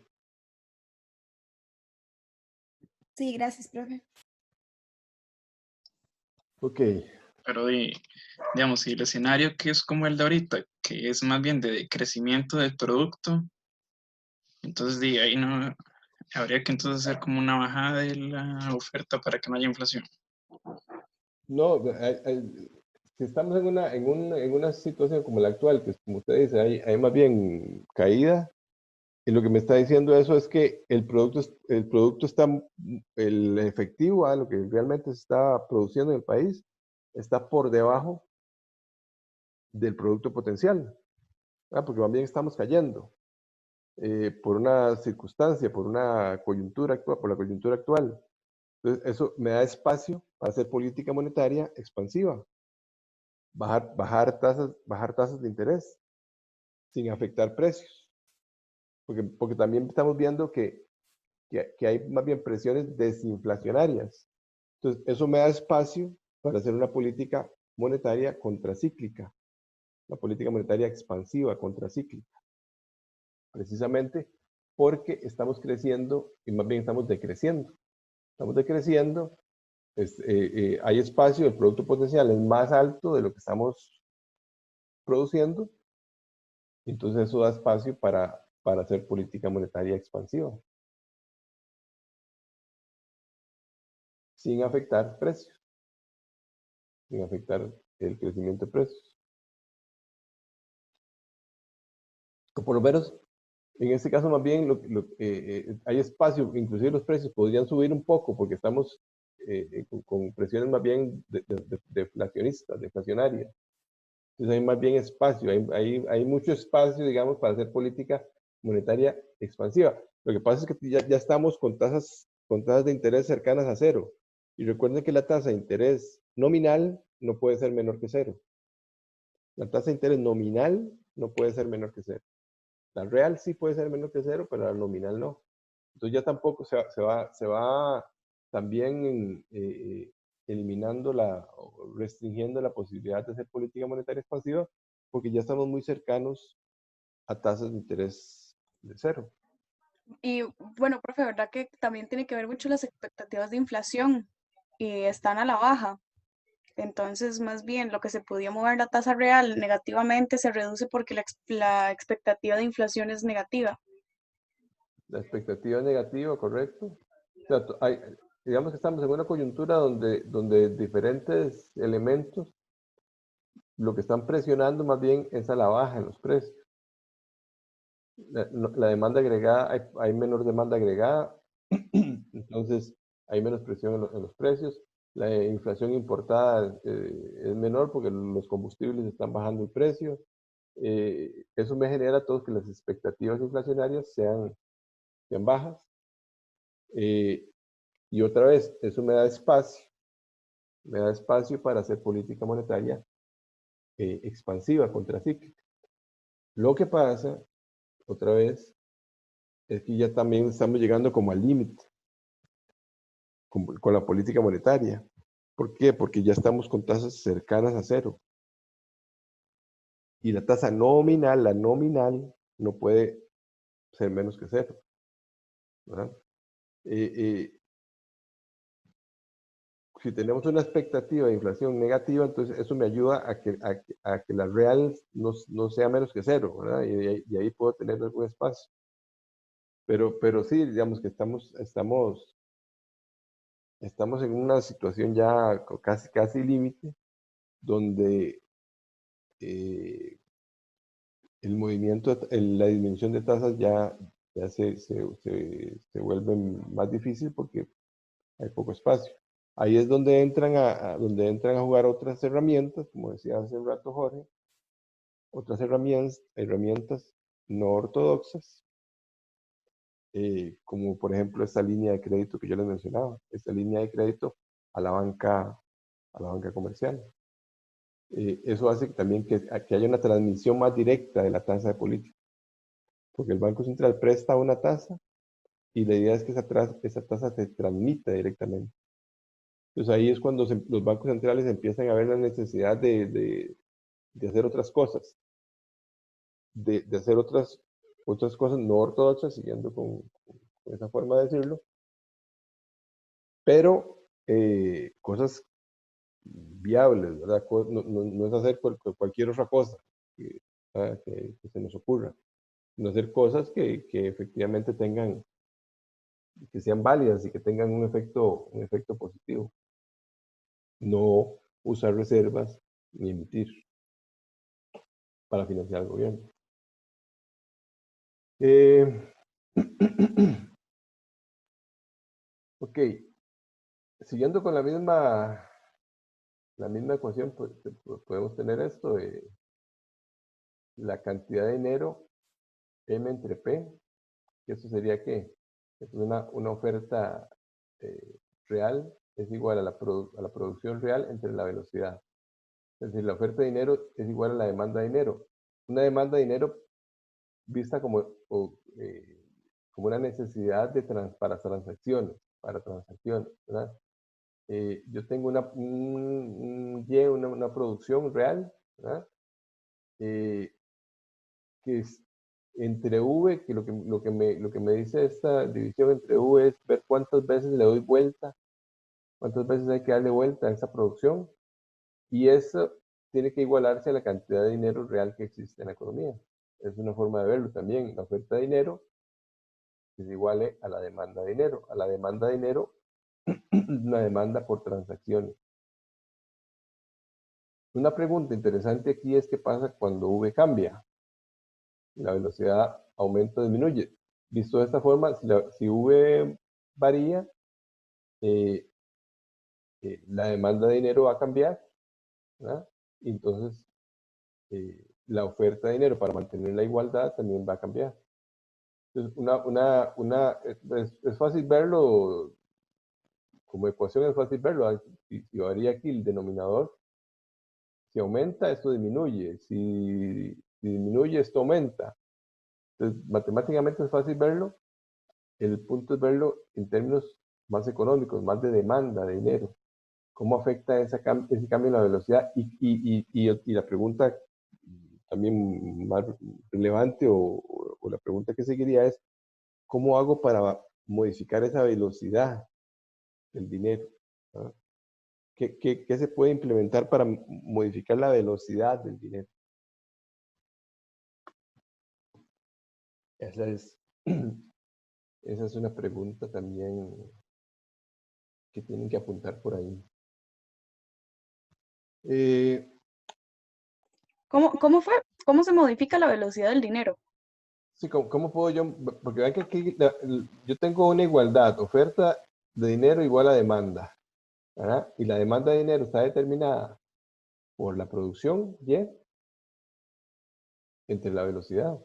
Sí, gracias, profe. Ok. Pero digamos, si el escenario que es como el de ahorita, que es más bien de crecimiento del producto, entonces ahí no habría que entonces hacer como una bajada de la oferta para que no haya inflación. No, si estamos en una situación como la actual, que es como usted dice, hay más bien caída, Y lo que me está diciendo eso es que el producto está, el efectivo, lo que realmente se está produciendo en el país, está por debajo del producto potencial, porque más bien estamos cayendo por una circunstancia, por una coyuntura actual, por la coyuntura actual. Entonces, eso me da espacio para hacer política monetaria expansiva, bajar tasas de interés sin afectar precios, porque también estamos viendo que hay más bien presiones desinflacionarias. Entonces, eso me da espacio para hacer una política monetaria contracíclica, una política monetaria expansiva, contracíclica, precisamente porque estamos creciendo y más bien estamos decreciendo. Estamos decreciendo, hay espacio, el producto potencial es más alto de lo que estamos produciendo, entonces eso da espacio para hacer política monetaria expansiva, sin afectar precios, sin afectar el crecimiento de precios. O por lo menos, en este caso más bien hay espacio, inclusive los precios podrían subir un poco porque estamos con presiones más bien deflacionistas, deflacionarias. Entonces hay más bien espacio, hay mucho espacio, digamos, para hacer política monetaria expansiva. Lo que pasa es que ya estamos con tasas de interés cercanas a cero. Y recuerden que la tasa de interés nominal no puede ser menor que cero. La tasa de interés nominal no puede ser menor que cero. La real sí puede ser menor que cero, pero la nominal no. Entonces ya tampoco se va también eliminando o restringiendo la posibilidad de hacer política monetaria expansiva, porque ya estamos muy cercanos a tasas de interés de cero. Y bueno, profe, ¿verdad que también tiene que ver mucho las expectativas de inflación y están a la baja? Entonces, más bien, lo que se podía mover la tasa real negativamente se reduce porque la expectativa de inflación es negativa. La expectativa es negativa, ¿correcto? O sea, digamos que estamos en una coyuntura donde diferentes elementos lo que están presionando más bien es a la baja en los precios. La demanda agregada, hay menor demanda agregada, entonces hay menos presión en los precios. La inflación importada es menor porque los combustibles están bajando el precio. Eso me genera a todos que las expectativas inflacionarias sean bajas. Y otra vez, eso me da espacio para hacer política monetaria expansiva, contracíclica. Lo que pasa, otra vez, es que ya también estamos llegando como al límite con la política monetaria. ¿Por qué? Porque ya estamos con tasas cercanas a cero. Y la tasa nominal, la nominal, no puede ser menos que cero, ¿verdad? Si tenemos una expectativa de inflación negativa, entonces eso me ayuda a que la real no sea menos que cero, ¿verdad? Y ahí puedo tener algún espacio. Pero sí, digamos que estamos en una situación ya casi límite, donde el movimiento, la disminución de tasas ya se vuelve más difícil porque hay poco espacio. Ahí es donde entran a jugar otras herramientas, como decía hace un rato Jorge, otras herramientas no ortodoxas, como por ejemplo esta línea de crédito que yo les mencionaba, esta línea de crédito a la banca comercial. Eso hace también que haya una transmisión más directa de la tasa de política, porque el Banco Central presta una tasa y la idea es que esa tasa se transmita directamente. Entonces ahí es cuando los bancos centrales empiezan a ver la necesidad de hacer otras cosas, de hacer otras cosas no ortodoxas, siguiendo con esa forma de decirlo, pero cosas viables, ¿verdad? No es hacer cualquier otra cosa que se nos ocurra, sino hacer cosas que efectivamente que sean válidas y que tengan un efecto positivo. No usar reservas ni emitir para financiar al gobierno. Eh, ok, siguiendo con la misma ecuación, pues, podemos tener esto, la cantidad de dinero M entre P, que eso sería ¿qué? Es una oferta real es igual a la producción real entre la velocidad. Es decir, la oferta de dinero es igual a la demanda de dinero. Una demanda de dinero vista como una necesidad para transacciones, ¿verdad? Yo tengo una producción real, ¿verdad? Que es entre V, que lo que me dice esta división entre V es ver cuántas veces le doy vuelta, cuántas veces hay que darle vuelta a esa producción, y eso tiene que igualarse a la cantidad de dinero real que existe en la economía. Es una forma de verlo también. La oferta de dinero es igual a la demanda de dinero. A la demanda de dinero, una demanda por transacciones. Una pregunta interesante aquí es qué pasa cuando V cambia. La velocidad aumenta o disminuye. Visto de esta forma, si V varía, la demanda de dinero va a cambiar, ¿verdad? Y entonces la oferta de dinero para mantener la igualdad también va a cambiar. Entonces, es fácil verlo, como ecuación es fácil verlo. Si varía aquí el denominador, si aumenta, esto disminuye. Si disminuye, esto aumenta. Entonces, matemáticamente es fácil verlo. El punto es verlo en términos más económicos, más de demanda de dinero. ¿Cómo afecta ese cambio en la velocidad? Y la pregunta también más relevante o la pregunta que seguiría es, ¿cómo hago para modificar esa velocidad del dinero? ¿Ah? ¿Qué se puede implementar para modificar la velocidad del dinero? Esa es, esa es una pregunta también que tienen que apuntar por ahí. ¿Cómo fue? ¿Cómo se modifica la velocidad del dinero? Sí, ¿cómo puedo yo? Porque vean que aquí yo tengo una igualdad, oferta de dinero igual a demanda, ¿verdad? Y la demanda de dinero está determinada por la producción Y entre la velocidad.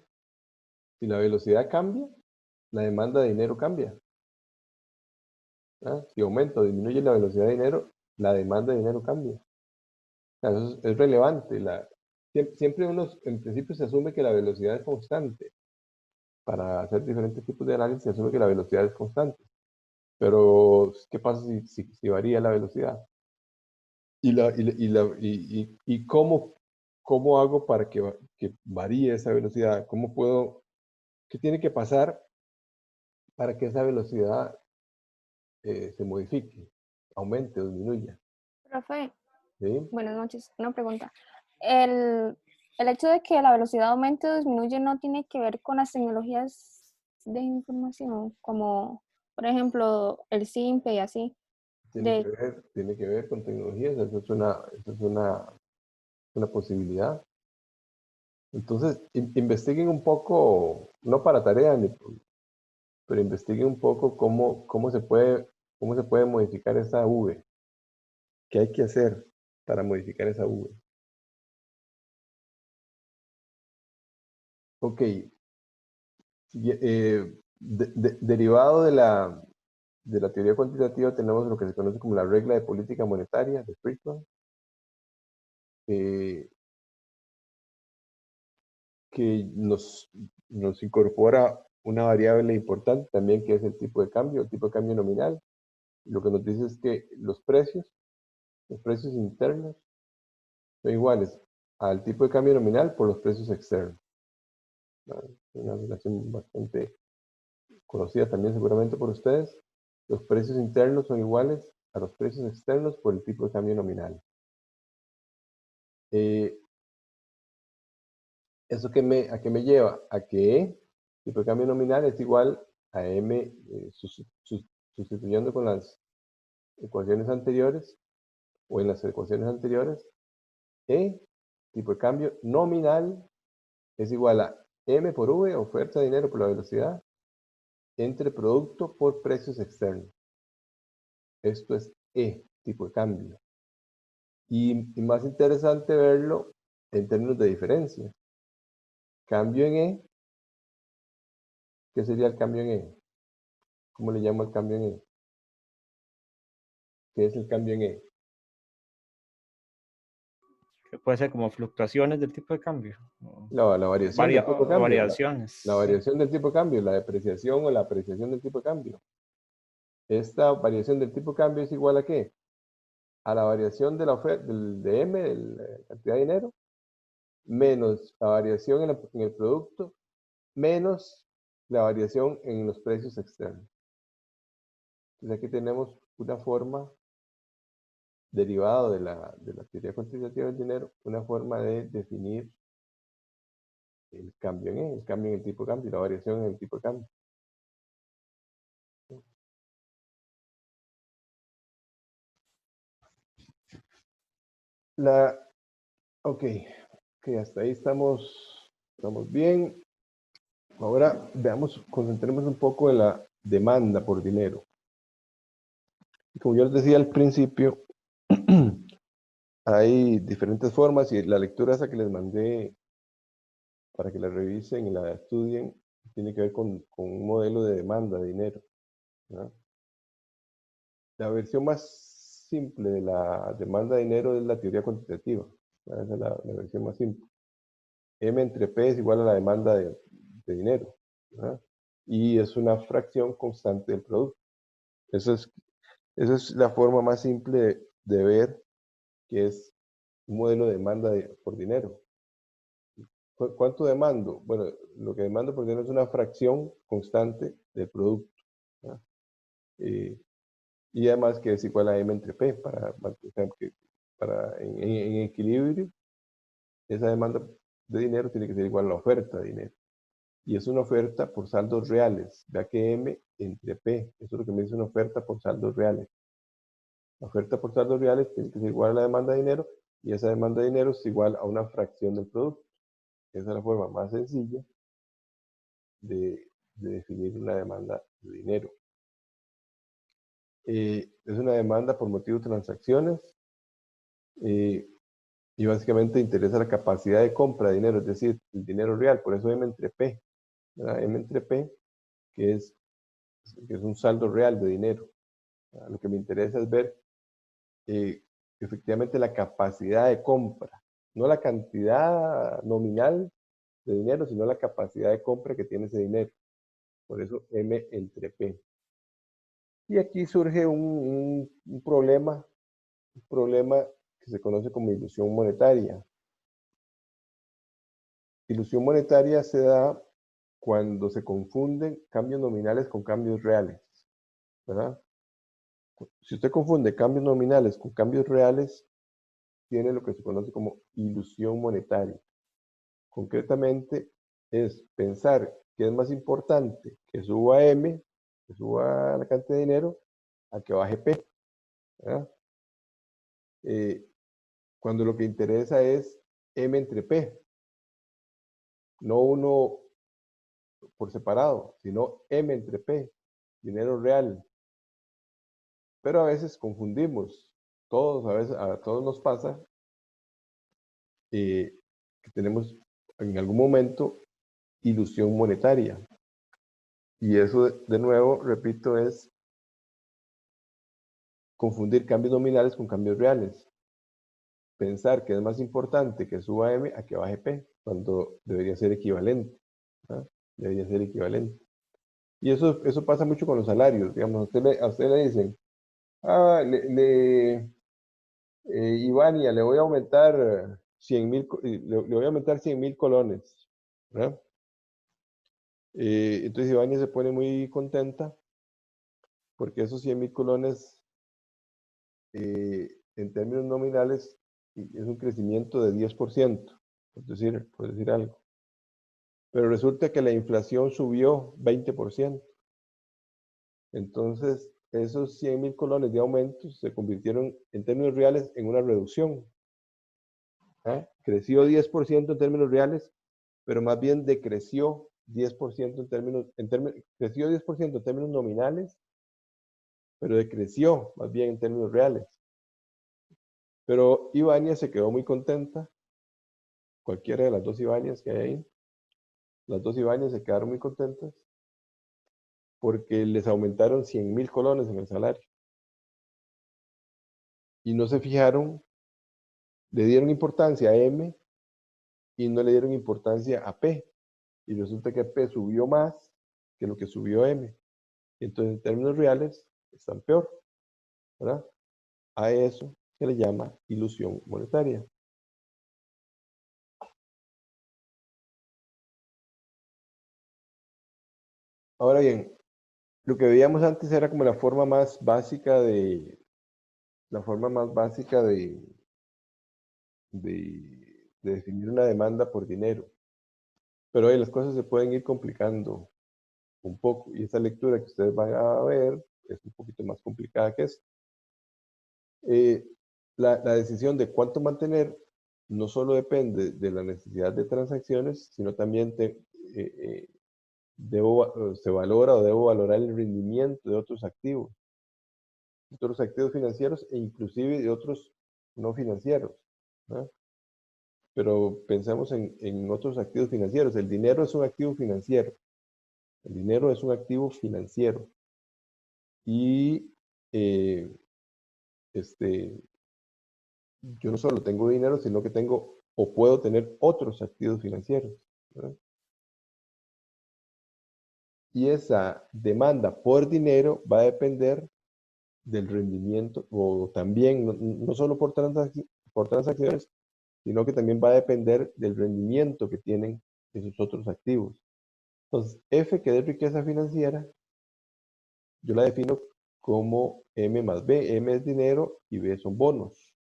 Si la velocidad cambia, la demanda de dinero cambia. ¿Verdad? Si aumenta o disminuye la velocidad de dinero, la demanda de dinero cambia. O sea, eso es relevante. Siempre uno, en principio, se asume que la velocidad es constante. Para hacer diferentes tipos de análisis, se asume que la velocidad es constante. Pero, ¿qué pasa si varía la velocidad? ¿Y cómo hago para que varíe esa velocidad? ¿Qué tiene que pasar para que esa velocidad se modifique, aumente o disminuya? Profe, ¿Sí? buenas noches. Una pregunta. El, el hecho de que la velocidad aumente o disminuye no tiene que ver con las tecnologías de información, como por ejemplo el SIMPE y así. De, Tiene que ver con tecnologías, eso es una posibilidad. Entonces, investiguen un poco, no para tarea, pero investiguen un poco cómo se puede modificar esa V. ¿Qué hay que hacer para modificar esa V? Ok. Derivado de la teoría cuantitativa tenemos lo que se conoce como la regla de política monetaria de Friedman, que nos incorpora una variable importante también, que es el tipo de cambio nominal. Lo que nos dice es que los precios internos son iguales al tipo de cambio nominal por los precios externos. Una relación bastante conocida también seguramente por ustedes. Los precios internos son iguales a los precios externos por el tipo de cambio nominal. ¿Eso a qué me lleva? A que el tipo de cambio nominal es igual a M, sustituyendo con las ecuaciones anteriores, o en las ecuaciones anteriores, tipo de cambio nominal es igual a M por V, oferta de dinero por la velocidad, entre producto por precios externos. Esto es E, tipo de cambio. Y más interesante verlo en términos de diferencia. Cambio en E. ¿Qué sería el cambio en E? ¿Cómo le llamo el cambio en E? ¿Qué es el cambio en E? Que puede ser como fluctuaciones del tipo de cambio. La variación del tipo de cambio. Variaciones. La variación del tipo de cambio, la depreciación o la apreciación del tipo de cambio. Esta variación del tipo de cambio es igual a ¿qué? A la variación de la oferta de M, de la cantidad de dinero, menos la variación en el producto, menos la variación en los precios externos. Entonces aquí tenemos una forma derivada de la teoría cuantitativa del dinero, una forma de definir el cambio en E, el cambio en el tipo de cambio, la variación en el tipo de cambio. Ok, hasta ahí estamos bien. Ahora veamos, concentremos un poco en la demanda por dinero. Y como yo les decía al principio, hay diferentes formas y la lectura esa que les mandé para que la revisen y la estudien tiene que ver con un modelo de demanda de dinero, ¿verdad? La versión más simple de la demanda de dinero es la teoría cuantitativa. Esa es la versión más simple. M entre P es igual a la demanda de dinero, ¿verdad? Y es una fracción constante del producto. Esa es la forma más simple de ver que es un modelo de demanda por dinero. ¿Cuánto demando? Bueno, lo que demando por dinero es una fracción constante del producto, ¿verdad? Y además que es igual a M entre P en equilibrio. Esa demanda de dinero tiene que ser igual a la oferta de dinero. Y es una oferta por saldos reales. Vea que M entre P, eso es lo que me dice una oferta por saldos reales. La oferta por saldos reales tiene que ser igual a la demanda de dinero, y esa demanda de dinero es igual a una fracción del producto. Esa es la forma más sencilla de definir una demanda de dinero. Es una demanda por motivo de transacciones, y básicamente interesa la capacidad de compra de dinero, es decir, el dinero real. Por eso M entre P, ¿verdad? M entre P, que es un saldo real de dinero. Lo que me interesa es ver efectivamente la capacidad de compra, no la cantidad nominal de dinero, sino la capacidad de compra que tiene ese dinero. Por eso M entre P. Y aquí surge un problema que se conoce como ilusión monetaria. Ilusión monetaria se da cuando se confunden cambios nominales con cambios reales, ¿verdad? Si usted confunde cambios nominales con cambios reales, tiene lo que se conoce como ilusión monetaria. Concretamente, es pensar que es más importante que suba M, que suba la cantidad de dinero, a que baje P, ¿verdad? Cuando lo que interesa es M entre P, no uno por separado, sino M entre P, dinero real. Pero a veces confundimos, a todos nos pasa que tenemos en algún momento ilusión monetaria. Y eso, de nuevo, repito, es confundir cambios nominales con cambios reales. Pensar que es más importante que suba M a que baje P, cuando debería ser equivalente, ¿verdad? Debería ser equivalente. Y eso pasa mucho con los salarios. Digamos, a usted le dicen, Ivania, le voy a aumentar 100,000, le voy a aumentar 100,000 colones, ¿verdad? Entonces Ivania se pone muy contenta porque esos 100,000 colones, en términos nominales, es un crecimiento de 10%, por decir algo. Pero resulta que la inflación subió 20%. Entonces, esos 100,000 colones de aumento se convirtieron en términos reales en una reducción. Creció 10% en términos reales, pero más bien decreció 10% creció 10% en términos nominales, pero decreció más bien en términos reales. Pero Ivania se quedó muy contenta, cualquiera de las dos Ivanias que hay ahí, las dos Ivanias se quedaron muy contentas porque les aumentaron 100.000 colones en el salario. Y no se fijaron, le dieron importancia a M y no le dieron importancia a P. Y resulta que P subió más que lo que subió M. Y entonces en términos reales están peor, ¿verdad? A eso se le llama ilusión monetaria. Ahora bien, lo que veíamos antes era como la forma más básica de definir una demanda por dinero. Pero ahí las cosas se pueden ir complicando un poco y esa lectura que ustedes van a ver es un poquito más complicada que esto. La decisión de cuánto mantener no solo depende de la necesidad de transacciones, sino también se valora o debo valorar el rendimiento de otros activos financieros e inclusive de otros no financieros, ¿no? Pero pensemos en otros activos financieros. El dinero es un activo financiero. El dinero es un activo financiero. Y yo no solo tengo dinero, sino que tengo o puedo tener otros activos financieros, ¿verdad? Y esa demanda por dinero va a depender del rendimiento, o también, no solo por transacciones, sino que también va a depender del rendimiento que tienen esos otros activos. Entonces, F, que es riqueza financiera, yo la defino como M más B. M es dinero y B son bonos,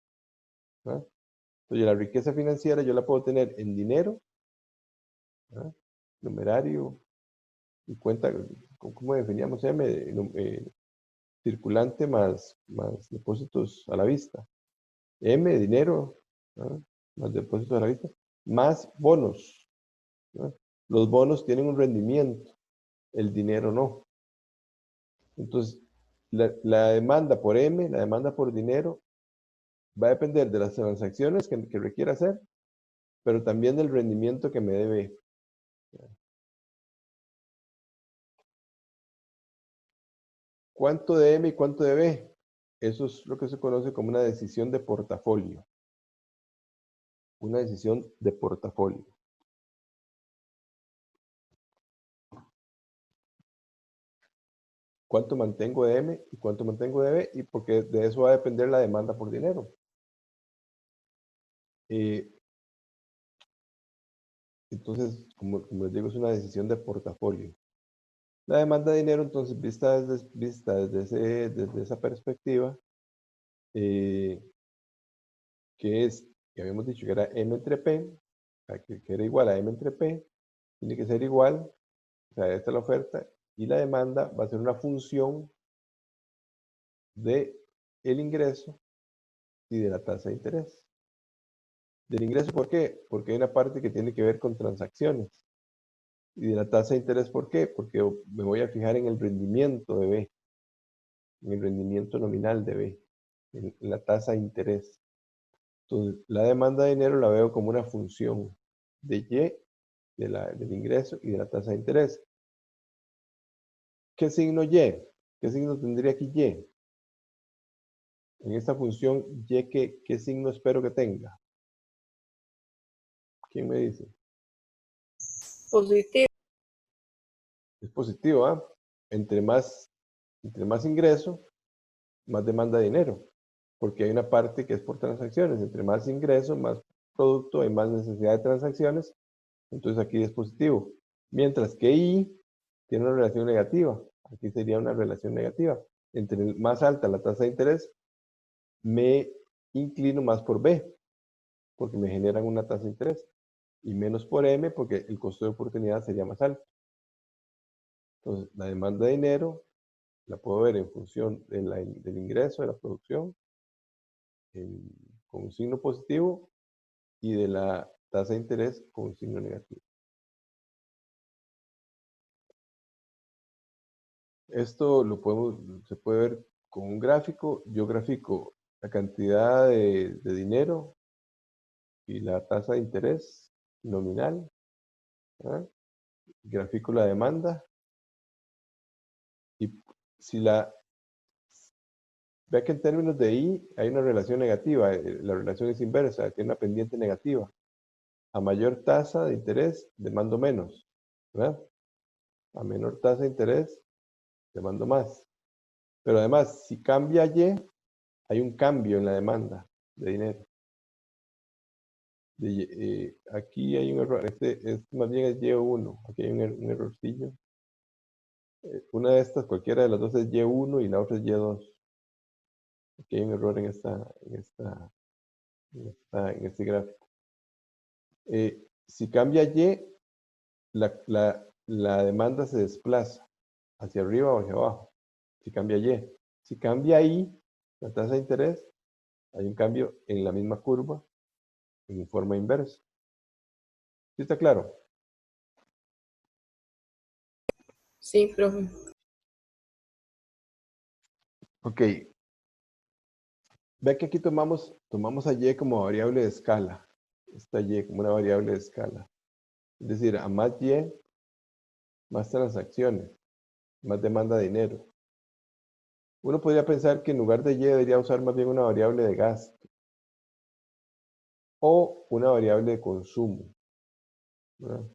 ¿verdad? Entonces, la riqueza financiera yo la puedo tener en dinero, ¿verdad? Numerario y cuenta, ¿cómo definíamos M? Circulante más depósitos a la vista. M, dinero, ¿verdad? Más depósitos a la vista, más bonos, ¿verdad? Los bonos tienen un rendimiento, el dinero no. Entonces, la demanda por M, la demanda por dinero, va a depender de las transacciones que requiera hacer, pero también del rendimiento que me debe. ¿Cuánto de M y cuánto de B? Eso es lo que se conoce como una decisión de portafolio. Una decisión de portafolio. ¿Cuánto mantengo de M y cuánto mantengo de B? Y porque de eso va a depender la demanda por dinero. Entonces, como les digo, es una decisión de portafolio. La demanda de dinero, entonces, vista desde esa perspectiva, que habíamos dicho que era M entre P, que era igual a M entre P, tiene que ser igual, o sea, esta es la oferta, y la demanda va a ser una función de el ingreso y de la tasa de interés. Del ingreso, ¿por qué? Porque hay una parte que tiene que ver con transacciones. Y de la tasa de interés, ¿por qué? Porque me voy a fijar en el rendimiento de B, en el rendimiento nominal de B, en la tasa de interés. Entonces, la demanda de dinero la veo como una función de Y, del ingreso y de la tasa de interés. ¿Qué signo Y? ¿Qué signo tendría aquí Y? En esta función Y, ¿qué signo espero que tenga? ¿Quién me dice? Positivo. Es positivo, ¿ah? Entre más ingreso, más demanda de dinero, porque hay una parte que es por transacciones. Entre más ingreso, más producto, hay más necesidad de transacciones, entonces aquí es positivo. Mientras que I tiene una relación negativa, aquí sería una relación negativa. Entre más alta la tasa de interés, me inclino más por B, porque me generan una tasa de interés, y menos por M, porque el costo de oportunidad sería más alto. Entonces, la demanda de dinero la puedo ver en función del ingreso, de la producción, con un signo positivo, y de la tasa de interés con un signo negativo. Esto se puede ver con un gráfico. Yo grafico la cantidad de dinero y la tasa de interés nominal. ¿Verdad? Grafico la demanda. Y si vea que en términos de I hay una relación negativa, la relación es inversa, tiene una pendiente negativa. A mayor tasa de interés, demando menos, ¿verdad? A menor tasa de interés, demando más. Pero además, si cambia Y, hay un cambio en la demanda de dinero. Aquí hay un error, este más bien es Y1, aquí hay un errorcillo. Una de estas, cualquiera de las dos es Y1 y la otra es Y2. Aquí hay un error en este gráfico. Si cambia Y, la demanda se desplaza hacia arriba o hacia abajo. Si cambia Y. Si cambia I, la tasa de interés, hay un cambio en la misma curva en forma inversa. ¿Sí está claro? Sí, profe. Ok. Ve que aquí tomamos a Y como variable de escala. Esta Y como una variable de escala. Es decir, a más Y, más transacciones, más demanda de dinero. Uno podría pensar que en lugar de Y debería usar más bien una variable de gasto o una variable de consumo, ¿verdad?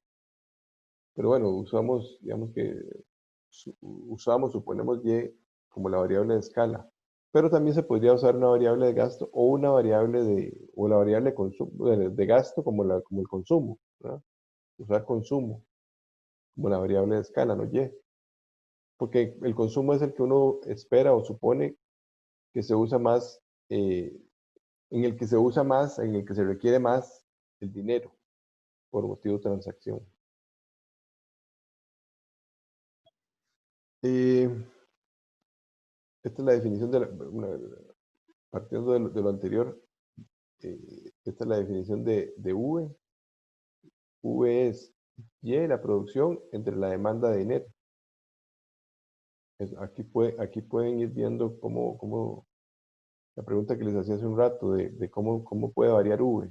Pero bueno, usamos, digamos que suponemos Y como la variable de escala. Pero también se podría usar una variable de gasto o una variable o la variable de consumo, de gasto como el consumo, ¿verdad? Usar consumo como la variable de escala, no Y. Porque el consumo es el que uno espera o supone que se usa más, en el que se usa más, en el que se requiere más el dinero por motivo de transacción. Esta es la definición partiendo de lo anterior, esta es la definición de V. V es Y, la producción, entre la demanda de dinero. Aquí pueden ir viendo cómo la pregunta que les hacía hace un rato de cómo puede variar V.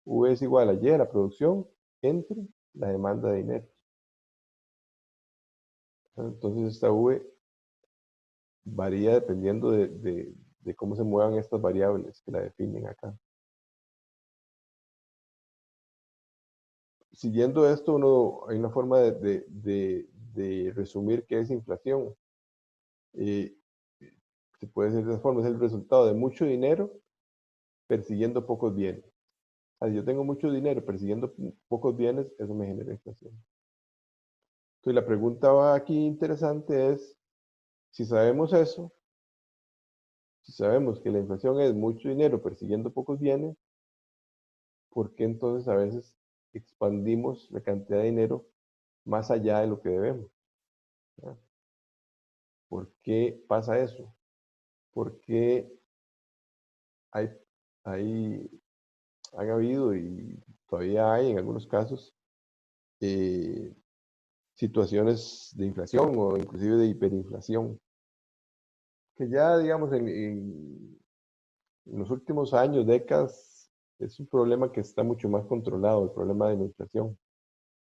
V es igual a Y, la producción, entre la demanda de dinero. Entonces esta V varía dependiendo de cómo se muevan estas variables que la definen acá. Siguiendo esto, hay una forma de resumir qué es inflación. Se puede decir de esa forma, es el resultado de mucho dinero persiguiendo pocos bienes. Si yo tengo mucho dinero persiguiendo pocos bienes, eso me genera inflación. Entonces la pregunta aquí interesante es, si sabemos eso, si sabemos que la inflación es mucho dinero persiguiendo pocos bienes, ¿por qué entonces a veces expandimos la cantidad de dinero más allá de lo que debemos? ¿Verdad? ¿Por qué pasa eso? ¿Por qué han habido y todavía hay en algunos casos situaciones de inflación o inclusive de hiperinflación? Que ya, digamos, en los últimos años, décadas, es un problema que está mucho más controlado, el problema de la inflación. O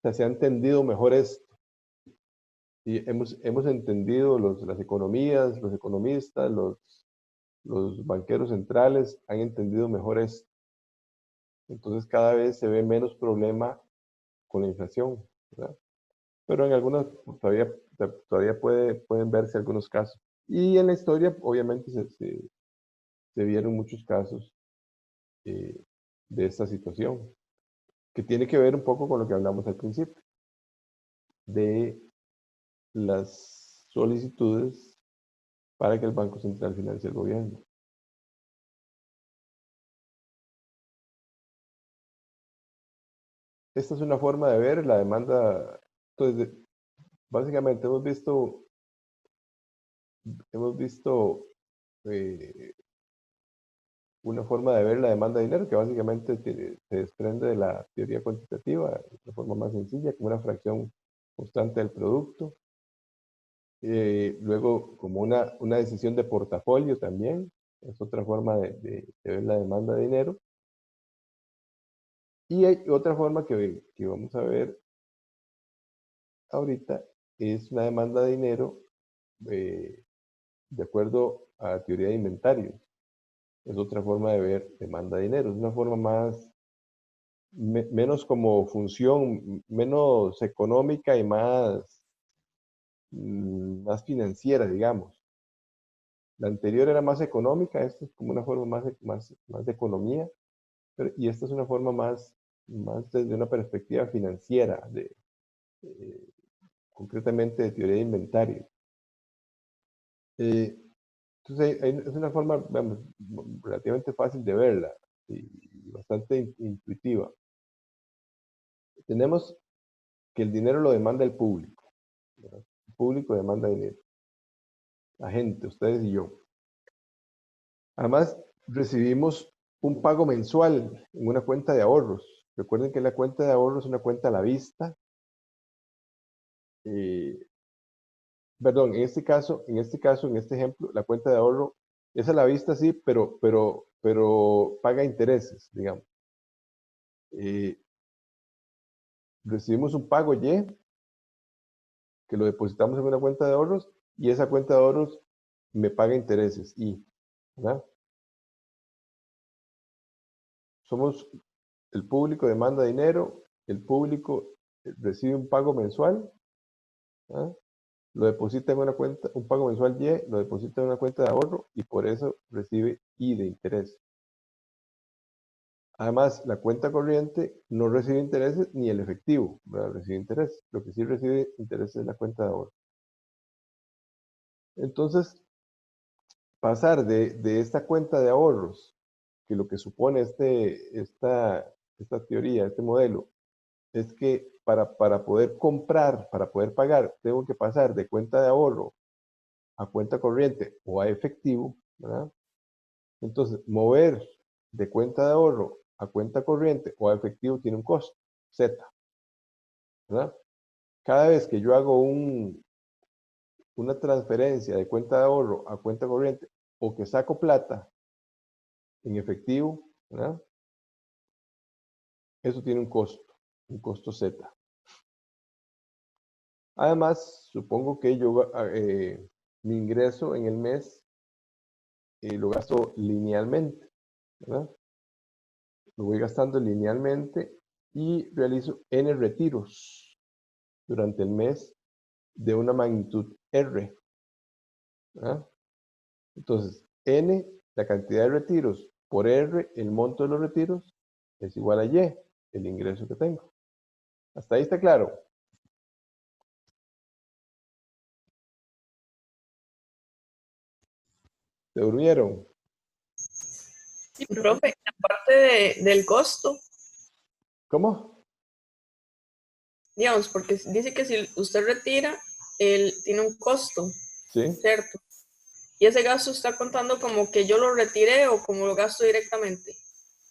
sea, se ha entendido mejor esto. Y hemos entendido las economías, los economistas, los banqueros centrales han entendido mejor esto. Entonces cada vez se ve menos problema con la inflación, ¿verdad? Pero en algunos todavía pueden verse algunos casos. Y en la historia, obviamente, se vieron muchos casos de esta situación, que tiene que ver un poco con lo que hablamos al principio, de las solicitudes para que el Banco Central financie el gobierno. Esta es una forma de ver la demanda. Entonces, básicamente hemos visto una forma de ver la demanda de dinero que básicamente se desprende de la teoría cuantitativa de forma más sencilla, como una fracción constante del producto. Luego, como una decisión de portafolio también, es otra forma de ver la demanda de dinero. Y hay otra forma que vamos a ver ahorita, es una demanda de dinero de acuerdo a la teoría de inventarios. Es otra forma de ver demanda de dinero. Es una forma menos como función, menos económica y más financiera, digamos. La anterior era más económica, esta es como una forma más de economía, y esta es una forma más desde una perspectiva financiera, concretamente de teoría de inventario. Entonces, es una forma, vamos, relativamente fácil de verla y bastante intuitiva. Tenemos que el dinero lo demanda el público, ¿verdad? El público demanda dinero. La gente, ustedes y yo. Además, recibimos un pago mensual en una cuenta de ahorros. Recuerden que la cuenta de ahorros es una cuenta a la vista. Perdón, en este caso, en este ejemplo, la cuenta de ahorro es a la vista, sí, pero paga intereses, digamos. Recibimos un pago Y, que lo depositamos en una cuenta de ahorros, y esa cuenta de ahorros me paga intereses Y, ¿verdad? Somos, el público demanda dinero, el público recibe un pago mensual, ¿verdad? Lo deposita en una cuenta, un pago mensual Y, lo deposita en una cuenta de ahorro y por eso recibe I de interés. Además, la cuenta corriente no recibe intereses ni el efectivo, ¿verdad? Recibe intereses. Lo que sí recibe intereses es la cuenta de ahorro. Entonces, pasar de esta cuenta de ahorros, que lo que supone esta teoría, este modelo, es que para poder comprar, para poder pagar, tengo que pasar de cuenta de ahorro a cuenta corriente o a efectivo, ¿verdad? Entonces, mover de cuenta de ahorro a cuenta corriente o a efectivo tiene un costo, Z, ¿verdad? Cada vez que yo hago una transferencia de cuenta de ahorro a cuenta corriente o que saco plata en efectivo, ¿verdad? Eso tiene un costo Z. Además, supongo que yo mi ingreso en el mes lo gasto linealmente, ¿verdad? Lo voy gastando linealmente y realizo N retiros durante el mes de una magnitud R, ¿verdad? Entonces, N, la cantidad de retiros, por R, el monto de los retiros, es igual a Y, el ingreso que tengo. ¿Hasta ahí está claro? ¿Se durmieron? Sí, profe, aparte del costo, ¿Cómo? digamos, porque dice que si usted retira, él tiene un costo, Sí. ¿cierto? Y ese gasto está contando como que yo lo retiré o como lo gasto directamente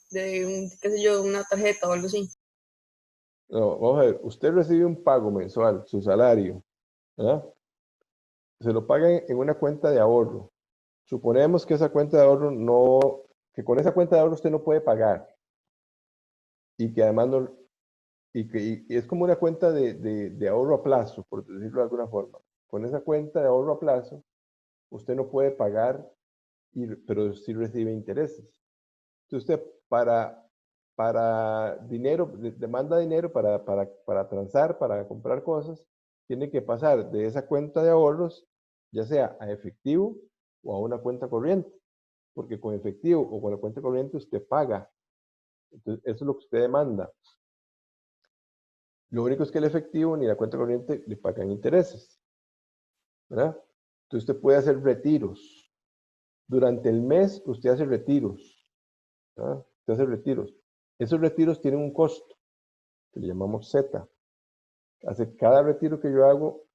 de qué sé yo, de una tarjeta o algo así. No, vamos a ver, usted recibe un pago mensual, su salario, ¿verdad? Se lo pagan en una cuenta de ahorro. Suponemos que esa cuenta de ahorro que con esa cuenta de ahorro usted no puede pagar y que además no, y es como una cuenta de ahorro a plazo, por decirlo de alguna forma. Con esa cuenta de ahorro a plazo, usted no puede pagar, pero sí recibe intereses. Entonces usted para dinero, demanda dinero para transar, para comprar cosas, tiene que pasar de esa cuenta de ahorros, ya sea a efectivo o a una cuenta corriente, porque con efectivo o con la cuenta corriente usted paga. Entonces, eso es lo que usted demanda. Lo único es que el efectivo ni la cuenta corriente le pagan intereses, ¿verdad? Entonces usted puede hacer retiros. Durante el mes usted hace retiros, ¿verdad? Usted hace retiros. Esos retiros tienen un costo, que le llamamos Z. Cada retiro que yo hago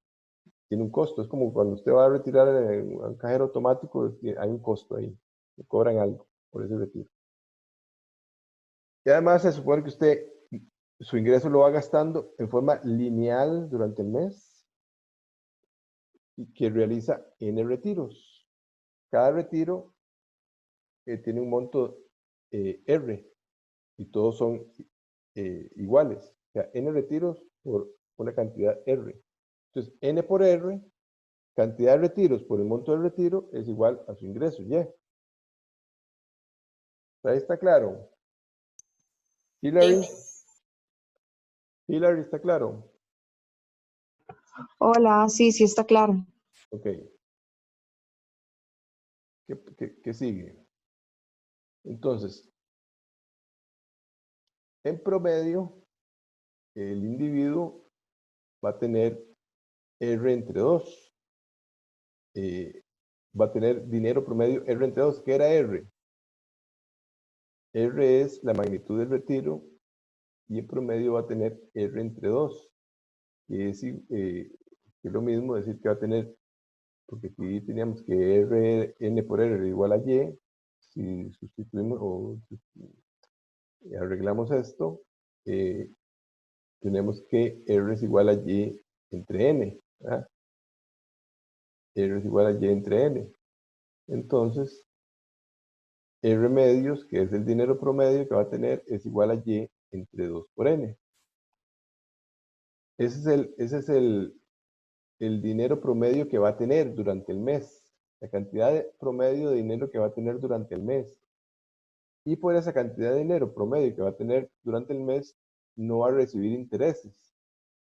tiene un costo. Es como cuando usted va a retirar en un cajero automático, hay un costo ahí. Le cobran algo por ese retiro. Y además se supone que usted su ingreso lo va gastando en forma lineal durante el mes. y que realiza n retiros. Cada retiro tiene un monto R y todos son iguales. O sea, n retiros por una cantidad R. Entonces, n por R, cantidad de retiros por el monto del retiro es igual a su ingreso, Y. Ahí está claro. Hilary, Hilary, ¿está claro? Hola, sí, sí está claro. Ok. ¿Qué sigue? Entonces, en promedio, el individuo va a tener R entre 2. Va a tener dinero promedio R entre 2. ¿Qué era R? R es la magnitud del retiro y en promedio va a tener R entre 2. Que es lo mismo decir que va a tener, porque aquí teníamos que N por R igual a Y. Si sustituimos o arreglamos esto, tenemos que R es igual a Y entre N. ¿verdad? R es igual a Y entre N. Entonces, R medios, que es el dinero promedio que va a tener, es igual a Y entre 2 por N. Ese es el dinero promedio que va a tener durante el mes. La cantidad promedio de dinero que va a tener durante el mes. Y por esa cantidad de dinero promedio que va a tener durante el mes, no va a recibir intereses.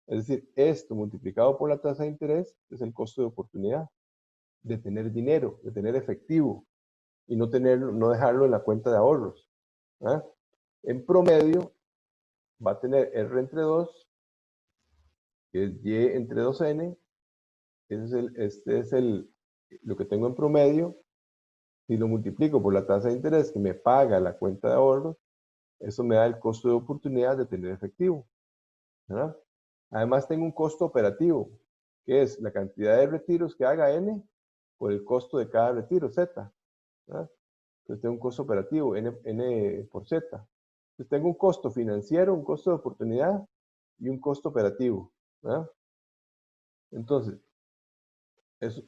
Es decir, esto multiplicado por la tasa de interés es el costo de oportunidad de tener dinero, de tener efectivo y no dejarlo en la cuenta de ahorros. ¿Ah? En promedio va a tener R entre 2, que es Y entre 2N. Este es lo que tengo en promedio. Si lo multiplico por la tasa de interés que me paga la cuenta de ahorros, eso me da el costo de oportunidad de tener efectivo. ¿Verdad? Además tengo un costo operativo, que es la cantidad de retiros que haga N por el costo de cada retiro, Z. ¿verdad? Entonces tengo un costo operativo, N por Z. Entonces tengo un costo financiero, un costo de oportunidad y un costo operativo. ¿verdad? Entonces,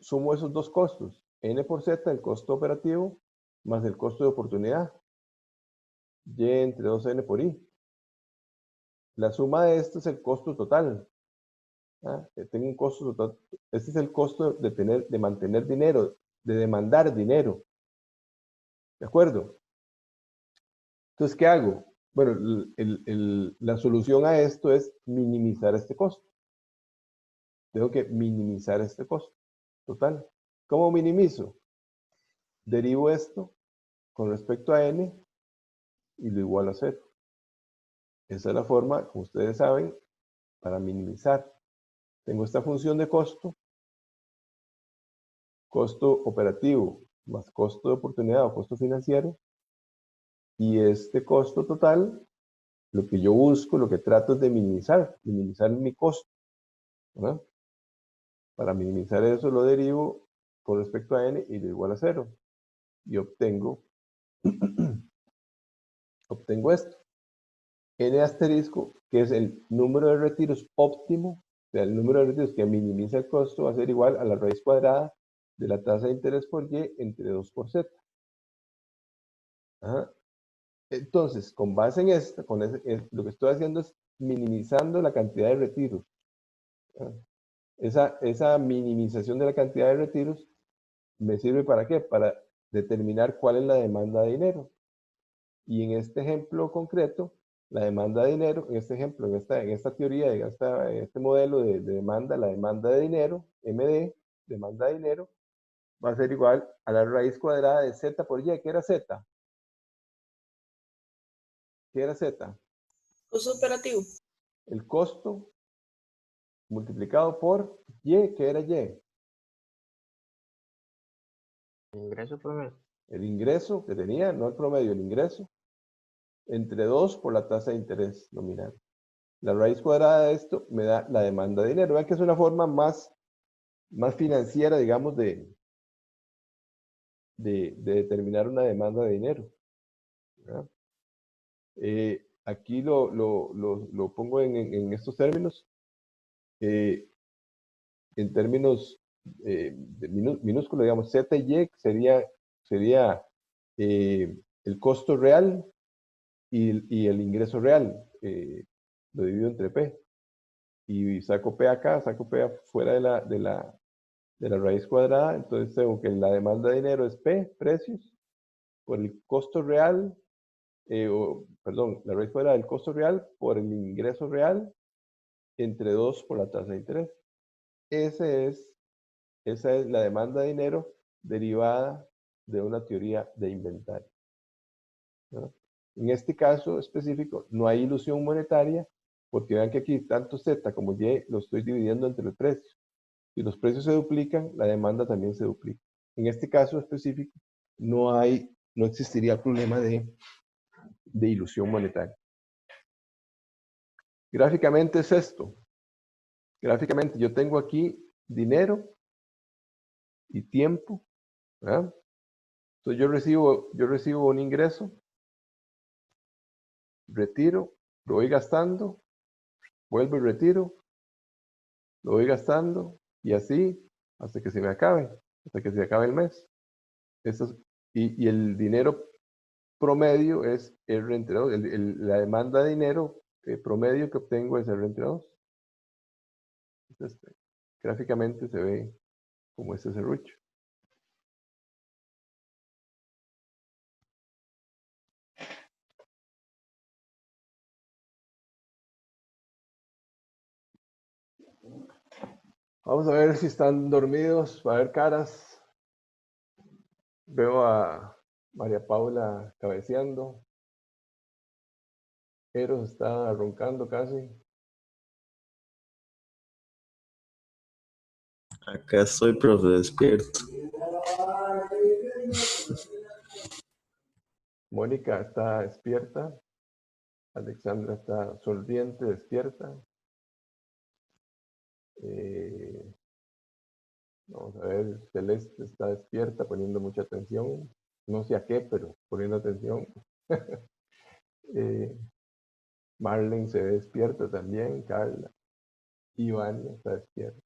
sumo esos dos costos, N por Z, el costo operativo, más el costo de oportunidad, Y entre 2N por I. La suma de esto es el costo total. Tengo un costo total. Este es el costo de mantener dinero, de demandar dinero. ¿De acuerdo? Entonces, ¿qué hago? Bueno, la solución a esto es minimizar este costo. Tengo que minimizar este costo total. ¿Cómo minimizo? Derivo esto con respecto a N y lo igualo a 0. Esa es la forma, como ustedes saben, para minimizar. Tengo esta función de costo operativo más costo de oportunidad o costo financiero, y este costo total, lo que yo busco, lo que trato es de minimizar mi costo. ¿verdad? Para minimizar eso lo derivo con respecto a N y lo igual a 0. Y obtengo esto. N asterisco, que es el número de retiros óptimo, o sea, el número de retiros que minimiza el costo, va a ser igual a la raíz cuadrada de la tasa de interés por Y entre 2 por Z. Ajá. Entonces, con base en esto, lo que estoy haciendo es minimizando la cantidad de retiros. Esa minimización de la cantidad de retiros me sirve ¿para qué? Para determinar cuál es la demanda de dinero. Y en este ejemplo concreto, la demanda de dinero, en este ejemplo, en esta teoría, en este modelo de demanda, la demanda de dinero, MD, demanda de dinero, va a ser igual a la raíz cuadrada de Z por Y. ¿Qué era Z? ¿Qué era Z? Costo operativo. El costo multiplicado por Y. ¿Qué era Y? Ingreso promedio. El ingreso que tenía, no el promedio, el ingreso, entre 2 por la tasa de interés nominal. La raíz cuadrada de esto me da la demanda de dinero. Vean que es una forma más financiera, digamos, de determinar una demanda de dinero. Aquí lo pongo en estos términos. En términos minúsculo, digamos, Z y Y sería el costo real y el ingreso real. Lo divido entre P. Y saco P acá, saco P fuera de la raíz cuadrada. Entonces tengo que la demanda de dinero es P, precios, por el costo real, perdón, la raíz cuadrada del costo real por el ingreso real entre 2 por la tasa de interés. Esa es la demanda de dinero derivada de una teoría de inventario, ¿no? En este caso específico no hay ilusión monetaria porque vean que aquí tanto Z como Y lo estoy dividiendo entre el precio. Si los precios se duplican, la demanda también se duplica. En este caso específico no existiría el problema de ilusión monetaria. Gráficamente es esto. Gráficamente yo tengo aquí dinero y tiempo, ¿verdad? Entonces yo recibo un ingreso, retiro, lo voy gastando, vuelvo y retiro, lo voy gastando y así hasta que se me acabe, hasta que se acabe el mes. Y el dinero promedio es R entre 2. La demanda de dinero promedio que obtengo es R entre 2. Gráficamente se ve como este serrucho. Vamos a ver si están dormidos, va a ver caras. Veo a María Paula cabeceando. Eros está roncando casi. Acá estoy, profe, despierto. Mónica está despierta. Alexandra está sonriente, despierta. Vamos a ver, Celeste está despierta, poniendo mucha atención. No sé a qué, pero poniendo atención. Marlene se ve despierta también. Carla. Iván está despierta.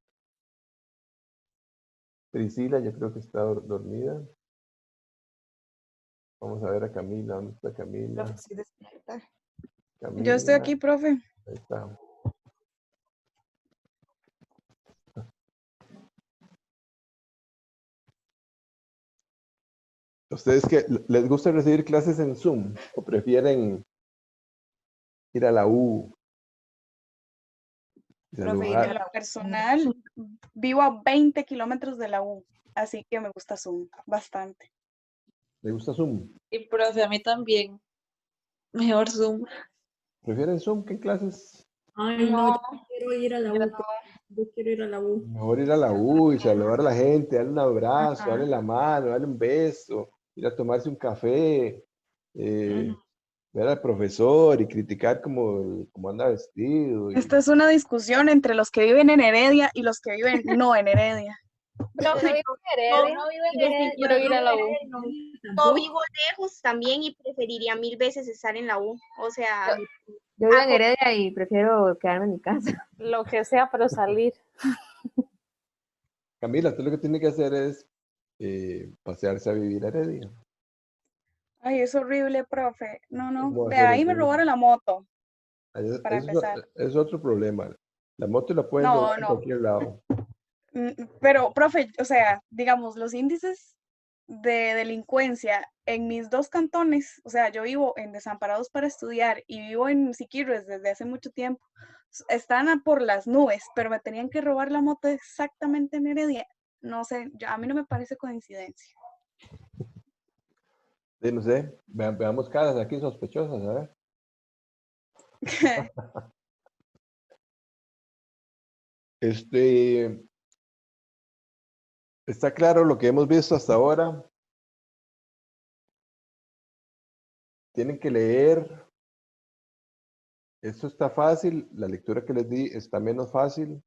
Priscila yo creo que está dormida. Vamos a ver a Camila. ¿Dónde está Camila? Profe, sí despierta. Yo estoy Camila. aquí, profe. Ahí está. ¿Ustedes les gusta recibir clases en Zoom o prefieren ir a la U? Profe, En lo personal, vivo a 20 kilómetros de la U, así que me gusta Zoom bastante. ¿Le gusta Zoom? Y profe, a mí también. Mejor Zoom. ¿Prefieren Zoom que en clases? Ay, no, yo quiero ir a la U. Yo quiero ir a la U. Mejor ir a la U y saludar a la gente, darle un abrazo, darle la mano, darle un beso, ir a tomarse un café, ver al profesor y criticar cómo anda vestido. Esta es una discusión entre los que viven en Heredia y los que viven no en Heredia. Profe, No, no vivo en Heredia, quiero ir a la U. Yo vivo lejos también y preferiría 1000 veces estar en la U. O sea, Yo vivo en Heredia y prefiero quedarme en mi casa. Lo que sea, pero salir. Camila, usted lo que tiene que hacer es pasearse a vivir a Heredia. Ay, es horrible, profe. No, no. ¿Cómo va a De ser ahí me horrible? robaron la moto, Eso para empezar. es otro problema. La moto la pueden No, robar en no. cualquier lado. Pero, profe, o sea, digamos, los índices de delincuencia en mis dos cantones, o sea, yo vivo en Desamparados para Estudiar y vivo en Siquirres desde hace mucho tiempo, están por las nubes, pero me tenían que robar la moto exactamente en Heredia. No sé, a mí no me parece coincidencia. Sí, no sé, veamos caras aquí sospechosas, a ver. Está claro lo que hemos visto hasta ahora. Tienen que leer. Esto está fácil. La lectura que les di está menos fácil.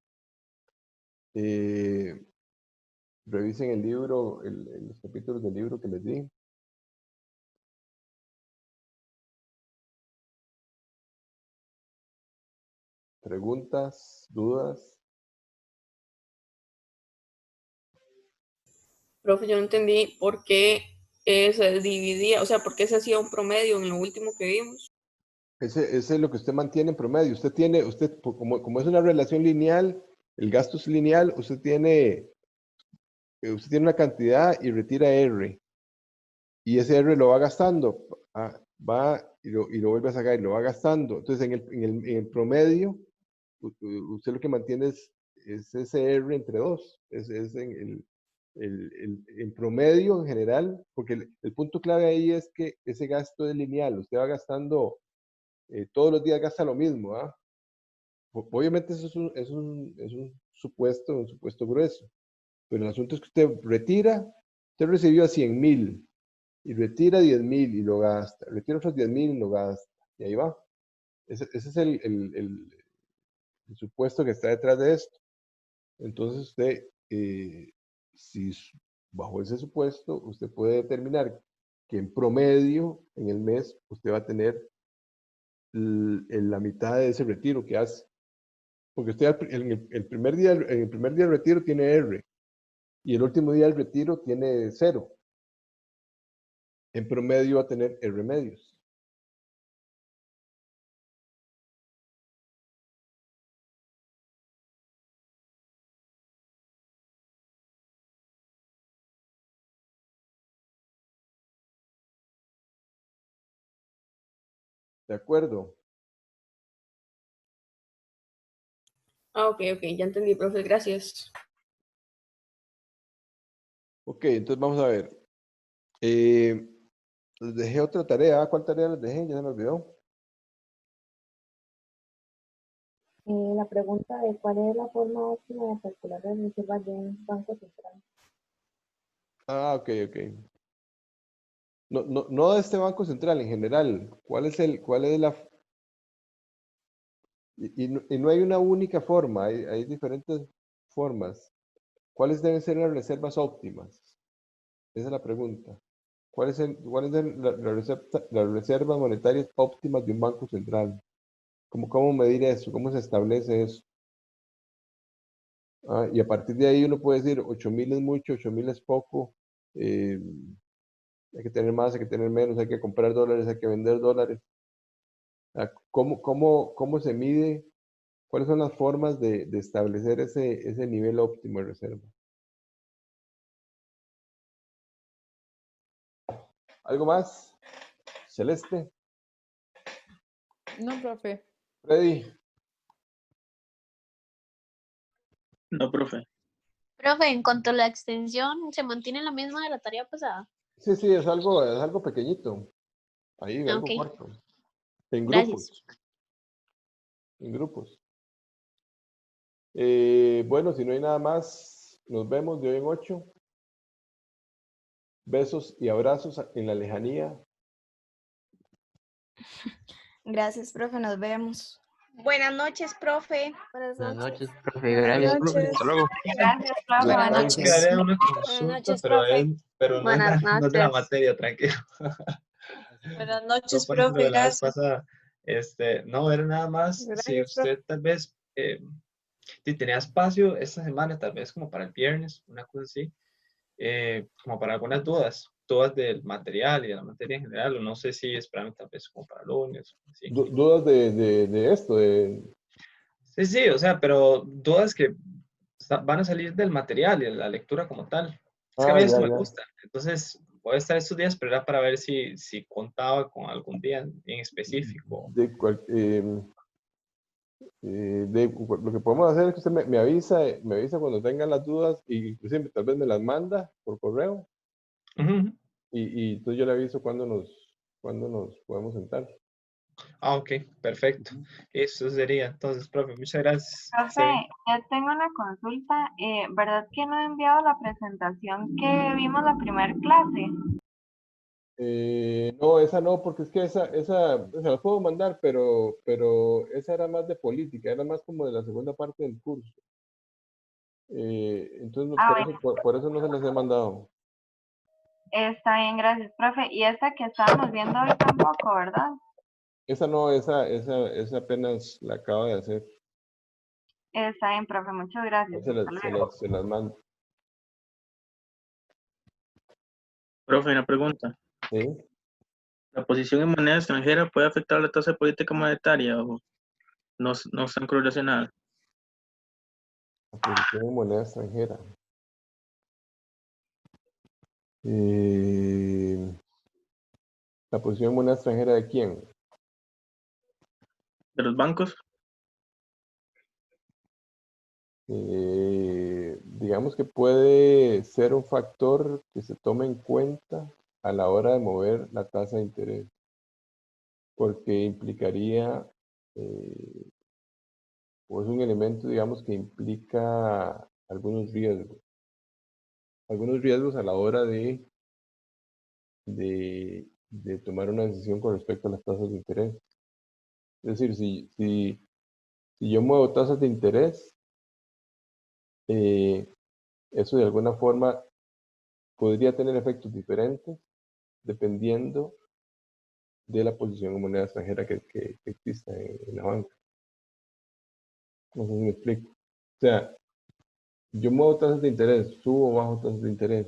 Revisen el libro, los capítulos del libro que les di. Preguntas, dudas. Profe, yo no entendí por qué se dividía, o sea, por qué se hacía un promedio en lo último que vimos. Ese es lo que usted mantiene en promedio. Como es una relación lineal, el gasto es lineal, usted tiene una cantidad y retira R. Y ese R lo va gastando, va y lo vuelve a sacar y lo va gastando. Entonces, en el promedio, usted lo que mantiene es ese R entre 2. Es en el promedio en general, porque el punto clave ahí es que ese gasto es lineal. Usted va gastando, todos los días gasta lo mismo. Obviamente eso es un supuesto grueso. Pero el asunto es que usted recibió a 100,000 y retira 10,000 y lo gasta, retira otros 10,000 y lo gasta, y ahí va. Ese es el supuesto que está detrás de esto. Entonces usted, si bajo ese supuesto, usted puede determinar que en promedio, en el mes, usted va a tener la mitad de ese retiro que hace. Porque usted en el primer día del retiro tiene R, y el último día del retiro tiene 0. En promedio va a tener R medios. ¿De acuerdo? Ok, ya entendí, profe, gracias. Ok, entonces vamos a ver. Les dejé otra tarea. ¿Cuál tarea les dejé? Ya se me olvidó. La pregunta de cuál es la forma óptima de calcular las reservas de un banco central. Ok. No de este Banco Central, en general. ¿Cuál es la... Y no hay una única forma, hay diferentes formas. ¿Cuáles deben ser las reservas óptimas? Esa es la pregunta. ¿Cuáles son las reservas monetarias óptimas de un banco central? ¿Cómo medir eso? ¿Cómo se establece eso? Y a partir de ahí uno puede decir 8,000 es mucho, 8,000 es poco, hay que tener más, hay que tener menos, hay que comprar dólares, hay que vender dólares. ¿Cómo se mide? ¿Cuáles son las formas de establecer ese nivel óptimo de reserva? ¿Algo más? Celeste, No, profe. Freddy. No, profe. Profe, en cuanto a la extensión, ¿se mantiene la misma de la tarea pasada? Sí, es algo pequeñito. Ahí, algo Ok, corto. En gracias. grupos. En grupos. Bueno, si no hay nada más, nos vemos de hoy en 8. Besos y abrazos en la lejanía. Gracias, profe, nos vemos. Buenas noches, profe. Buenas noches, profe. Buenas Gracias. noches. Hasta luego. Gracias, profe. Buenas Ahí noches. quedaría una Buenas consulta, noches, pero, profe. pero no, Buenas no es de la noches. materia, tranquilo. Buenas No, noches, por ejemplo, profe. de la vez Gracias. pasada, no, era nada más si Gracias, profe. usted tal vez si tenía espacio esta semana, tal vez como para el viernes, una cosa así, como para algunas dudas del material y de la materia en general, o no sé si esperan tal vez como para lunes, así. Dudas de esto, Sí, o sea, pero dudas que van a salir del material y de la lectura como tal. Es que a mí esto me ya. gusta, entonces voy a estar estos días, pero era para ver si contaba con algún día en específico. Lo que podemos hacer es que usted me avisa cuando tengan las dudas y inclusive tal vez me las manda por correo Ujú. y entonces yo le aviso cuando nos podemos sentar. Ok, perfecto. Eso sería. Entonces, profe, muchas gracias. Profe, ya tengo una consulta. ¿Verdad que no he enviado la presentación que vimos la primera clase? No, esa no, porque es que esa se la puedo mandar, pero esa era más de política, era más como de la segunda parte del curso. Entonces, por eso no se las he mandado. Está bien, gracias, profe. Y esta que estábamos viendo hoy tampoco, ¿verdad? Esa no, esa apenas la acaba de hacer. Está bien, profe. Muchas gracias. Hasta luego. Se las mando. Profe, una pregunta. ¿Sí? ¿La posición en moneda extranjera puede afectar la tasa de política monetaria o no están correlacionadas? La posición en moneda extranjera. ¿La posición en moneda extranjera de quién? ¿De los bancos? Digamos que puede ser un factor que se tome en cuenta a la hora de mover la tasa de interés, porque implicaría, o es un elemento, digamos, que implica algunos riesgos a la hora de tomar una decisión con respecto a las tasas de interés. Es decir, si yo muevo tasas de interés, eso de alguna forma podría tener efectos diferentes dependiendo de la posición en moneda extranjera que exista en la banca. No sé si me explico. O sea, yo muevo tasas de interés, subo o bajo tasas de interés.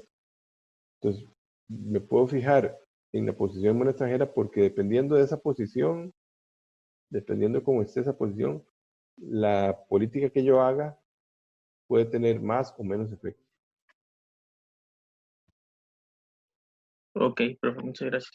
Entonces, me puedo fijar en la posición en moneda extranjera porque dependiendo de esa posición, dependiendo de cómo esté esa posición, la política que yo haga puede tener más o menos efecto. Ok, profe, muchas gracias.